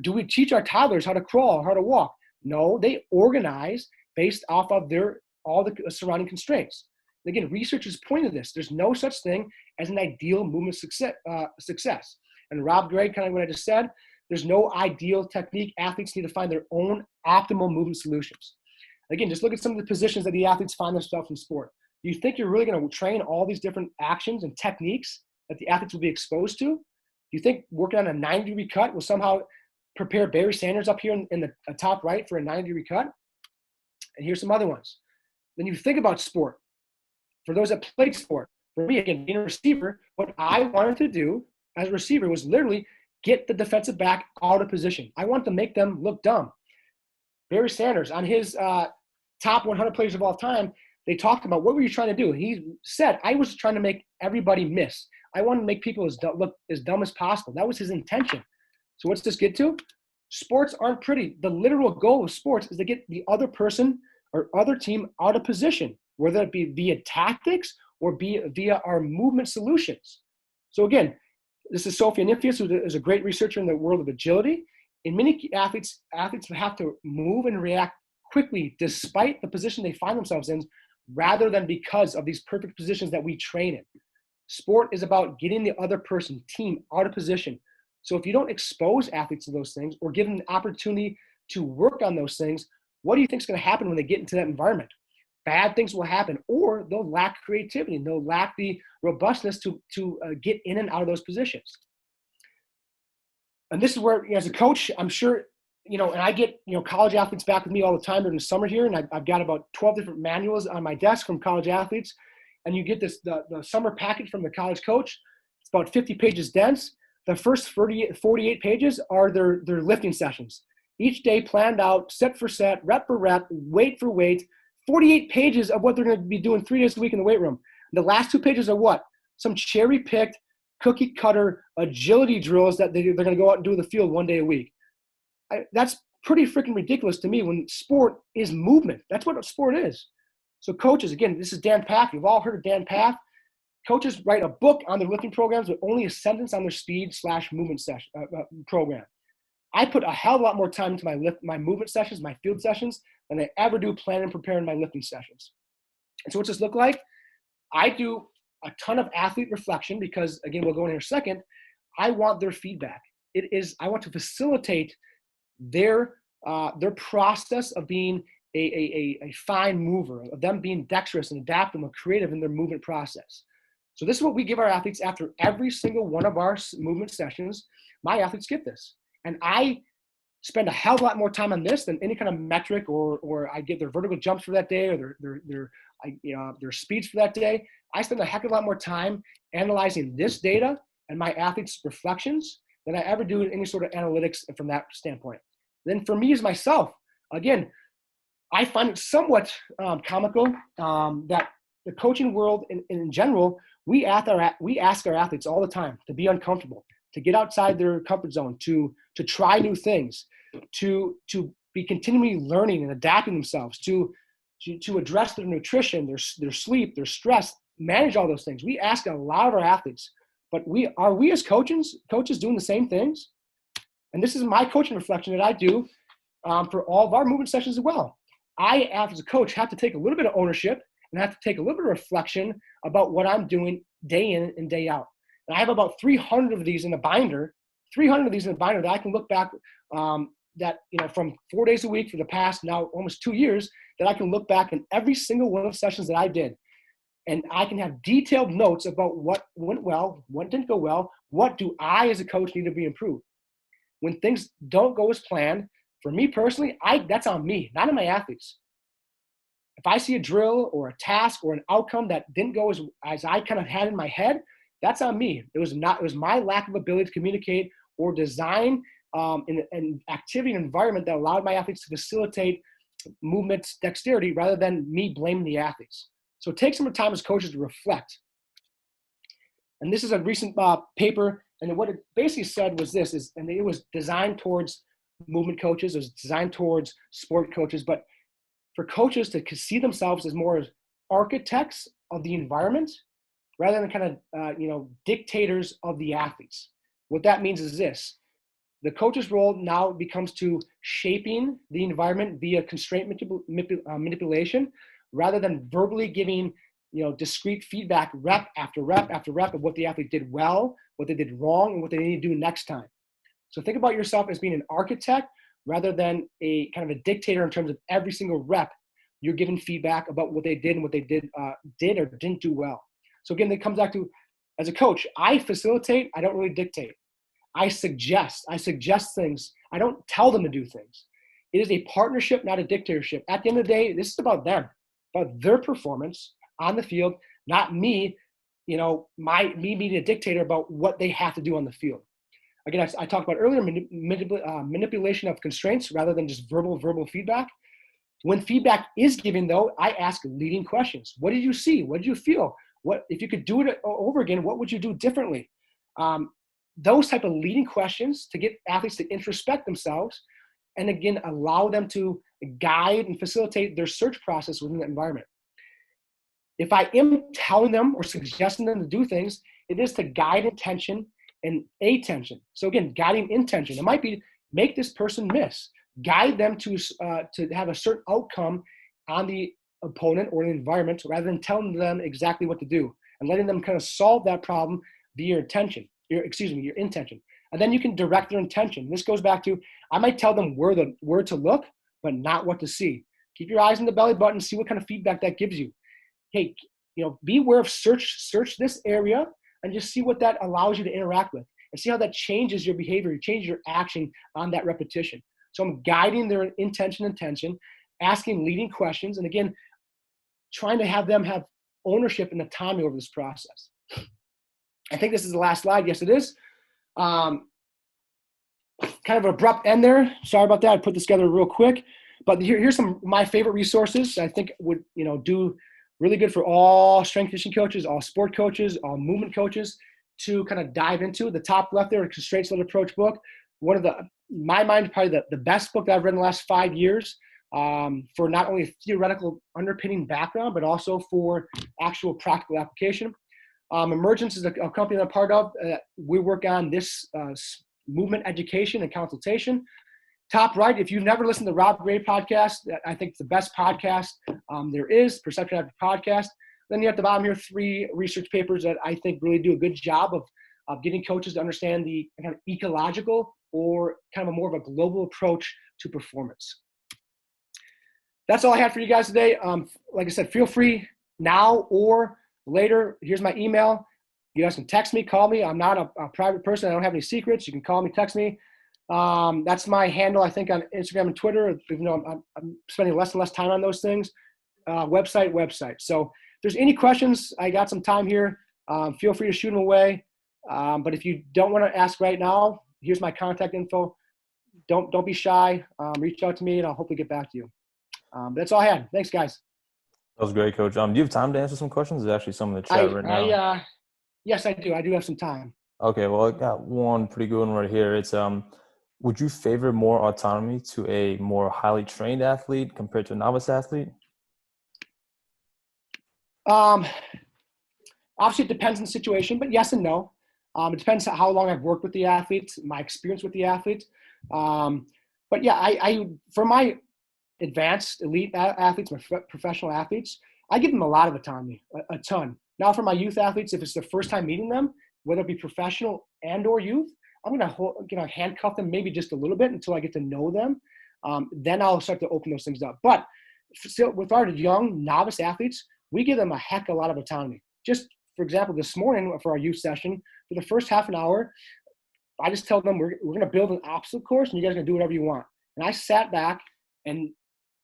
Do we teach our toddlers how to crawl, how to walk? No, they organize based off of all the surrounding constraints. Again, research is pointing to this. There's no such thing as an ideal movement success. And Rob Gray, kind of what I just said, there's no ideal technique. Athletes need to find their own optimal movement solutions. Again, just look at some of the positions that the athletes find themselves in sport. Do you think you're really going to train all these different actions and techniques that the athletes will be exposed to? Do you think working on a 90-degree cut will somehow prepare Barry Sanders up here in the top right for a 90-degree cut? And here's some other ones. When you think about sport, for those that played sport, for me, again, being a receiver, what I wanted to do as a receiver was literally get the defensive back out of position. I want to make them look dumb. Barry Sanders, on his top 100 players of all time, they talked about, what were you trying to do? He said, I was trying to make everybody miss. I wanted to make people look as dumb as possible. That was his intention. So what's this get to? Sports aren't pretty. The literal goal of sports is to get the other person or other team out of position, whether it be via tactics or via our movement solutions. So again, this is Sophia Niphias, who is a great researcher in the world of agility. In many athletes have to move and react quickly despite the position they find themselves in, rather than because of these perfect positions that we train in. Sport is about getting the other person, team, out of position. So if you don't expose athletes to those things or give them the opportunity to work on those things, what do you think is going to happen when they get into that environment? Bad things will happen, or they'll lack creativity and they'll lack the robustness to get in and out of those positions. And this is where, as a coach, I'm sure, and I get, college athletes back with me all the time during the summer here, and I've got about 12 different manuals on my desk from college athletes, and you get the summer package from the college coach. It's about 50 pages dense. The first 48 pages are their lifting sessions. Each day planned out, set for set, rep for rep, weight for weight, 48 pages of what they're going to be doing 3 days a week in the weight room. The last 2 pages are what? Some cherry-picked, cookie-cutter agility drills that they're going to go out and do in the field 1 day a week. That's pretty freaking ridiculous to me when sport is movement. That's what sport is. So coaches, again, this is Dan Path. You've all heard of Dan Path. Coaches write a book on their lifting programs with only a sentence on their speed/movement session program. I put a hell of a lot more time into my movement sessions, my field sessions, than I ever do planning and preparing my lifting sessions. And so what's this look like? I do a ton of athlete reflection because, again, we'll go in here in a second. I want their feedback. I want to facilitate their process of being a fine mover, of them being dexterous and adaptable and creative in their movement process. So this is what we give our athletes after every single one of our movement sessions. My athletes get this. And I spend a hell of a lot more time on this than any kind of metric, or I get their vertical jumps for that day, or their speeds for that day. I spend a heck of a lot more time analyzing this data and my athletes' reflections than I ever do in any sort of analytics from that standpoint. Then for me as myself, again, I find it somewhat comical that the coaching world in general, we ask our athletes all the time to be uncomfortable, to get outside their comfort zone, to try new things, to be continually learning and adapting themselves, to address their nutrition, their sleep, their stress, manage all those things. We ask a lot of our athletes, but are we as coaches doing the same things? And this is my coaching reflection that I do for all of our movement sessions as well. I, as a coach, have to take a little bit of ownership and have to take a little bit of reflection about what I'm doing day in and day out. And I have about 300 of these in a binder, that I can look back that, from 4 days a week for the past now almost 2 years, that I can look back in every single one of the sessions that I did. And I can have detailed notes about what went well, what didn't go well, what do I as a coach need to be improved. When things don't go as planned, for me personally, that's on me, not on my athletes. If I see a drill or a task or an outcome that didn't go as I kind of had in my head, that's on me. It was my lack of ability to communicate or design an activity and environment that allowed my athletes to facilitate movement dexterity rather than me blaming the athletes. So take some time as coaches to reflect. And this is a recent paper, and what it basically said was and it was designed towards movement coaches, it was designed towards sport coaches, but for coaches to see themselves as more as architects of the environment rather than kind of, dictators of the athletes. What that means is this: the coach's role now becomes to shaping the environment via constraint manipulation rather than verbally giving, discrete feedback rep after rep after rep of what the athlete did well, what they did wrong, and what they need to do next time. So think about yourself as being an architect rather than a kind of a dictator in terms of every single rep. You're giving feedback about what they did and what they did or didn't do well. So again, it comes back to, as a coach, I facilitate, I don't really dictate. I suggest things. I don't tell them to do things. It is a partnership, not a dictatorship. At the end of the day, this is about them, about their performance on the field, not me, me being a dictator about what they have to do on the field. Again, I talked about earlier, manipulation of constraints rather than just verbal feedback. When feedback is given, though, I ask leading questions. What did you see? What did you feel? What, if you could do it over again, what would you do differently? Those type of leading questions to get athletes to introspect themselves and, again, allow them to guide and facilitate their search process within the environment. If I am telling them or suggesting them to do things, it is to guide intention and attention. So again, guiding intention. It might be make this person miss. Guide them to have a certain outcome on the opponent or the environment rather than telling them exactly what to do and letting them kind of solve that problem via your intention. And then you can direct their intention. This goes back to, I might tell them where to look, but not what to see. Keep your eyes on the belly button, see what kind of feedback that gives you. Hey, be aware of search this area and just see what that allows you to interact with and see how that changes your behavior, changes your action on that repetition. So I'm guiding their intention and tension, asking leading questions, and again, trying to have them have ownership and autonomy over this process. I think this is the last slide. Yes, it is. Kind of an abrupt end there. Sorry about that. I put this together real quick. But here's some of my favorite resources I think would do really good for all strength conditioning coaches, all sport coaches, all movement coaches to kind of dive into. The top left there, Constraints-Led Approach book. One of in my mind, probably the best book that I've read in the last 5 years for not only a theoretical underpinning background, but also for actual practical application. Emergence is a company that I'm part of. We work on this movement education and consultation. Top right, if you've never listened to Rob Gray podcast, I think it's the best podcast there is, Perception After Podcast. Then you have at the bottom here 3 research papers that I think really do a good job of getting coaches to understand the kind of ecological or kind of a more of a global approach to performance. That's all I had for you guys today. Like I said, feel free now or later. Here's my email. You guys can text me, call me. I'm not a private person. I don't have any secrets. You can call me, text me. That's my handle, I think, on Instagram and Twitter. Even though I'm spending less and less time on those things. Website. So if there's any questions, I got some time here. Feel free to shoot them away. But if you don't want to ask right now, here's my contact info. Don't be shy. Reach out to me, and I'll hopefully get back to you. That's all I had. Thanks, guys. That was great, Coach. Do you have time to answer some questions? There's actually some in the chat right now. Yes, I do. I do have some time. Okay, well, I got one pretty good one right here. It's would you favor more autonomy to a more highly trained athlete compared to a novice athlete? Obviously, it depends on the situation, but yes and no. It depends on how long I've worked with the athletes, my experience with the athletes. But yeah, I for my advanced elite athletes, my professional athletes, I give them a lot of autonomy, a ton. Now for my youth athletes, if it's their first time meeting them, whether it be professional and or youth, I'm gonna handcuff them maybe just a little bit until I get to know them. Then I'll start to open those things up. But still, with our young novice athletes, we give them a heck of a lot of autonomy. Just for example, this morning for our youth session, for the first half an hour, I just tell them we're going to build an obstacle course and you guys are going to do whatever you want. And I sat back and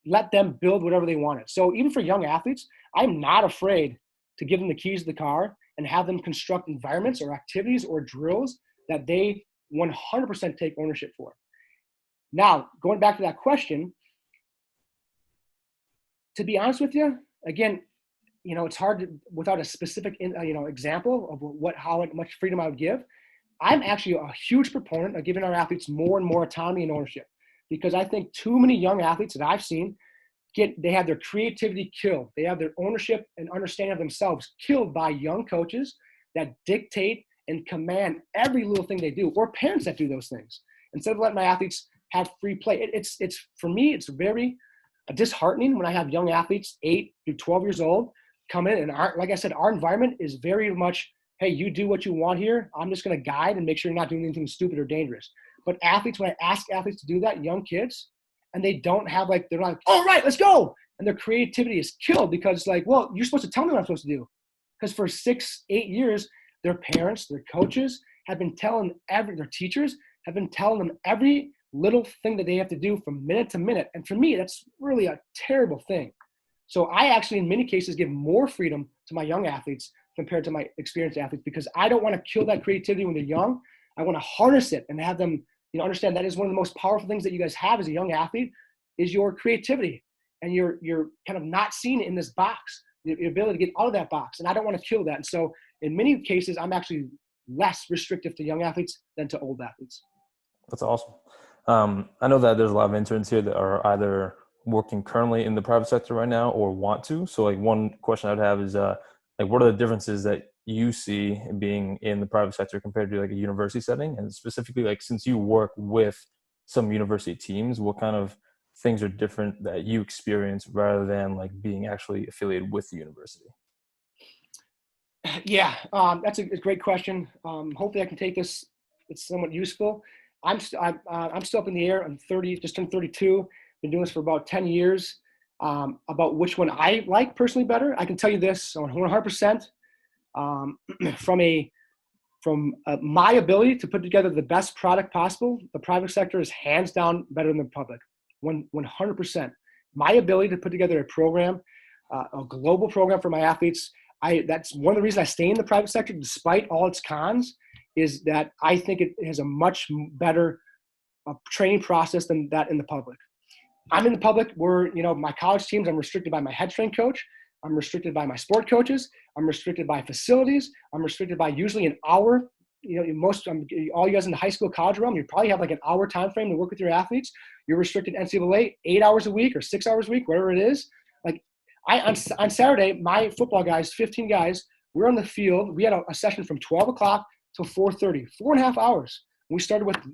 let them build whatever they wanted. So even for young athletes, I'm not afraid to give them the keys to the car and have them construct environments or activities or drills that they 100% take ownership for. Now, going back to that question, to be honest with you, again, it's hard to, without a specific, example of how much freedom I would give. I'm actually a huge proponent of giving our athletes more and more autonomy and ownership, because I think too many young athletes that I've seen they have their creativity killed. They have their ownership and understanding of themselves killed by young coaches that dictate and command every little thing they do, or parents that do those things instead of letting my athletes have free play. It's for me, it's very disheartening when I have young athletes 8 through 12 years old come in and like I said, our environment is very much, hey, you do what you want here. I'm just going to guide and make sure you're not doing anything stupid or dangerous. But athletes, when I ask athletes to do that, young kids, and they don't have they're not like, all right, let's go. And their creativity is killed because well, you're supposed to tell me what I'm supposed to do. Because for 6, 8 years, their parents, their coaches have been telling their teachers have been telling them every little thing that they have to do from minute to minute. And for me, that's really a terrible thing. So I actually, in many cases, give more freedom to my young athletes compared to my experienced athletes, because I don't want to kill that creativity when they're young. I want to harness it and have them, understand that is one of the most powerful things that you guys have as a young athlete is your creativity, and you're kind of not seeing it in this box, the ability to get out of that box. And I don't want to kill that. And so in many cases, I'm actually less restrictive to young athletes than to old athletes. That's awesome. I know that there's a lot of interns here that are either working currently in the private sector right now or want to. So one question I'd have is what are the differences that you see being in the private sector compared to a university setting? And specifically, since you work with some university teams, what kind of things are different that you experience rather than being actually affiliated with the university? Yeah, that's a great question. Hopefully I can take this. It's somewhat useful. I'm still up in the air. I'm 30, just turned 32. Been doing this for about 10 years. About which one I like personally better, I can tell you this 100%. From my ability to put together the best product possible, the private sector is hands down better than the public. 100%. My ability to put together a program, a global program for my athletes, that's one of the reasons I stay in the private sector despite all its cons, is that I think it has a much better training process than that in the public. I'm in the public where, my college teams, I'm restricted by my head strength coach. I'm restricted by my sport coaches. I'm restricted by facilities. I'm restricted by usually an hour. All you guys in the high school, college realm, you probably have an hour time frame to work with your athletes. You're restricted NCAA 8 hours a week or 6 hours a week, whatever it is. On Saturday, my football guys, 15 guys, we're on the field. We had a session from 12 o'clock till 4:30, 4.5 hours.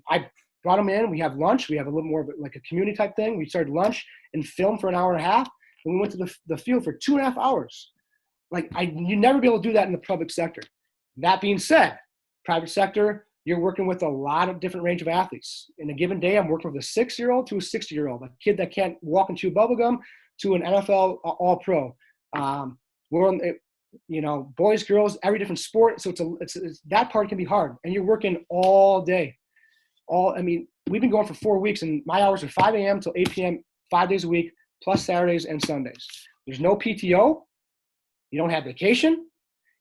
I brought them in. We have lunch. We have a little more of a community type thing. We started lunch and film for an hour and a half. And we went to the field for 2.5 hours. You never be able to do that in the public sector. That being said, private sector, you're working with a lot of different range of athletes. In a given day, I'm working with a 6-year-old to a 60-year-old, a kid that can't walk and chew bubblegum to an NFL All-Pro. We're on, boys, girls, every different sport. So it's that part can be hard. And you're working all day. We've been going for 4 weeks, and my hours are 5 a.m. till 8 p.m., 5 days a week, plus Saturdays and Sundays. There's no PTO. You don't have vacation.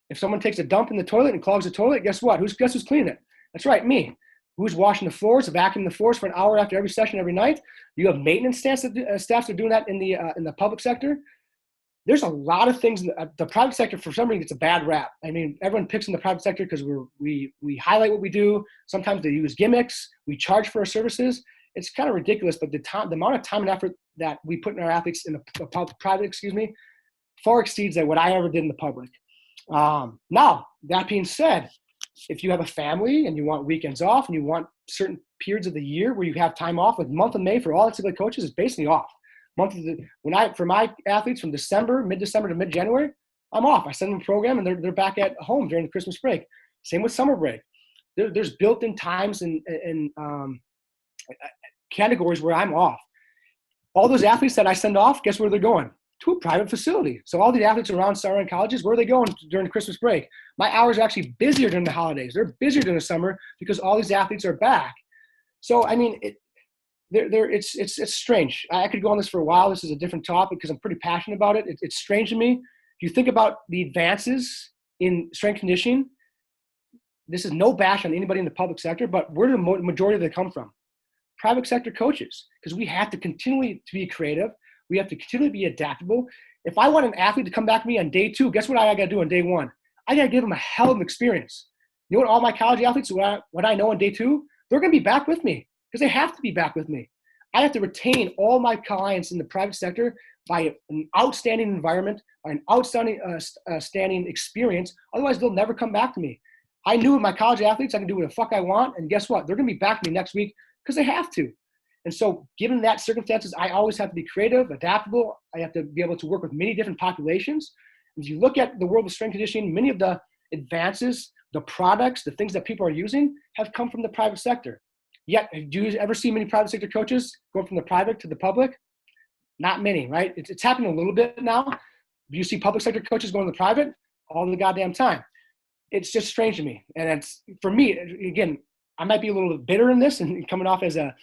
If someone takes a dump in the toilet and clogs the toilet, guess what? Guess who's cleaning it? That's right, me. Who's washing the floors, vacuuming the floors for an hour after every session every night? You have maintenance staffs that are doing that in the public sector. There's a lot of things in the private sector. For some reason, gets a bad rap. Everyone picks in the private sector because we highlight what we do. Sometimes they use gimmicks. We charge for our services. It's kind of ridiculous, but the amount of time and effort that we put in our athletes in the private, far exceeds what I ever did in the public. Now, that being said, If you have a family and you want weekends off and you want certain periods of the year where you have time off, like the month of May for all NCAA coaches is basically off. For my athletes from mid-December to mid-January, I'm off. I send them a program and they're back at home during the Christmas break. Same with summer break. There's built-in times and categories where I'm off. All those athletes that I send off, guess where they're going? To a private facility. So all the athletes around Sauerland colleges, where are they going during the Christmas break? My hours are actually busier during the holidays. They're busier during the summer because all these athletes are back. So, I mean, it's strange. I could go on this for a while. This is a different topic because I'm pretty passionate about it. It's strange to me. If you think about the advances in strength conditioning, this is no bash on anybody in the public sector, but where do the majority of them come from? Private sector coaches, because we have to continually to be creative. We have to continually be adaptable. If I want an athlete to come back to me on day 2, guess what I got to do on day 1? I got to give them a hell of an experience. You know what all my college athletes, what I know on day 2, they're going to be back with me because they have to be back with me. I have to retain all my clients in the private sector by an outstanding environment, by an outstanding standing experience. Otherwise, they'll never come back to me. I knew with my college athletes, I can do what the fuck I want. And guess what? They're going to be back to me next week because they have to. And so given that circumstances, I always have to be creative, adaptable. I have to be able to work with many different populations. If you look at the world of strength conditioning, many of the advances, the products, the things that people are using have come from the private sector. Yet, do you ever see many private sector coaches go from the private to the public? Not many, right? It's happening a little bit now. Do you see public sector coaches going to the private? All the goddamn time. It's just strange to me. And it's, for me, again, I might be a little bit bitter in this and coming off as a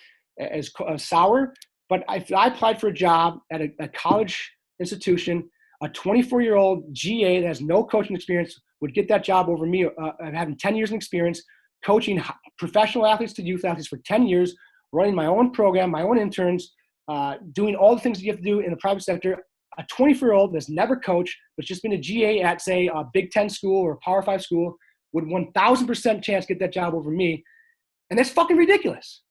sour, but if I applied for a job at a college institution, a 24-year-old GA that has no coaching experience would get that job over me, having 10 years of experience, coaching professional athletes to youth athletes for 10 years, running my own program, my own interns, doing all the things that you have to do in the private sector. A 24-year-old that's never coached, but just been a GA at, say, a Big Ten school or a Power 5 school would 1,000% chance get that job over me. And that's fucking ridiculous.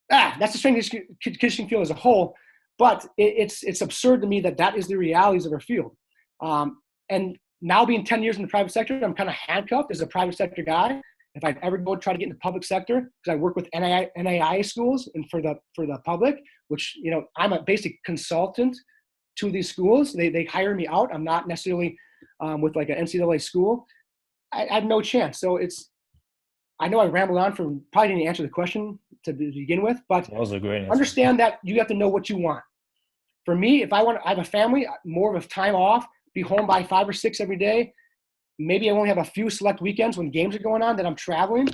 That's the strength conditioning field as a whole, but it's absurd to me that is the realities of our field. And now being 10 years in the private sector, I'm kind of handcuffed as a private sector guy. If I ever go try to get in the public sector, because I work with NAIA schools and for the public, which, you know, I'm a basic consultant to these schools. They hire me out. I'm not necessarily with like an NCAA school. I have no chance. So I know I rambled on for probably didn't answer the question to begin with, but that was a great answer. Understand that you have to know what you want. For me, if I have a family, more of a time off, be home by 5 or 6 every day. Maybe I only have a few select weekends when games are going on that I'm traveling.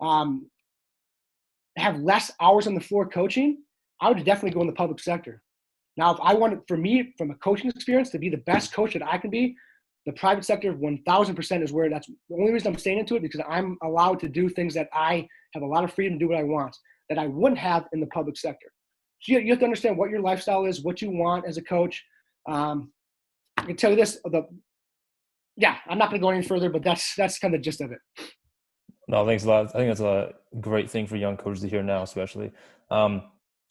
Have less hours on the floor coaching. I would definitely go in the public sector. Now, if I wanted, for me, from a coaching experience, to be the best coach that I can be, the private sector 1,000% is where that's the only reason I'm staying into it, because I'm allowed to do things that I have a lot of freedom to do what I want that I wouldn't have in the public sector. So you have to understand what your lifestyle is, what you want as a coach. I can tell you this, I'm not going to go any further, but that's kind of the gist of it. No, thanks a lot. I think that's a great thing for young coaches to hear now, especially.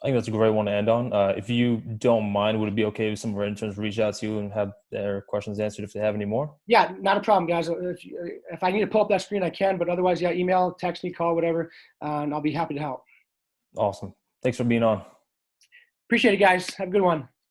I think that's a great one to end on. If you don't mind, would it be okay if some of our interns reach out to you and have their questions answered if they have any more? Yeah, not a problem, guys. If I need to pull up that screen, I can. But otherwise, email, text me, call, whatever, and I'll be happy to help. Awesome. Thanks for being on. Appreciate it, guys. Have a good one.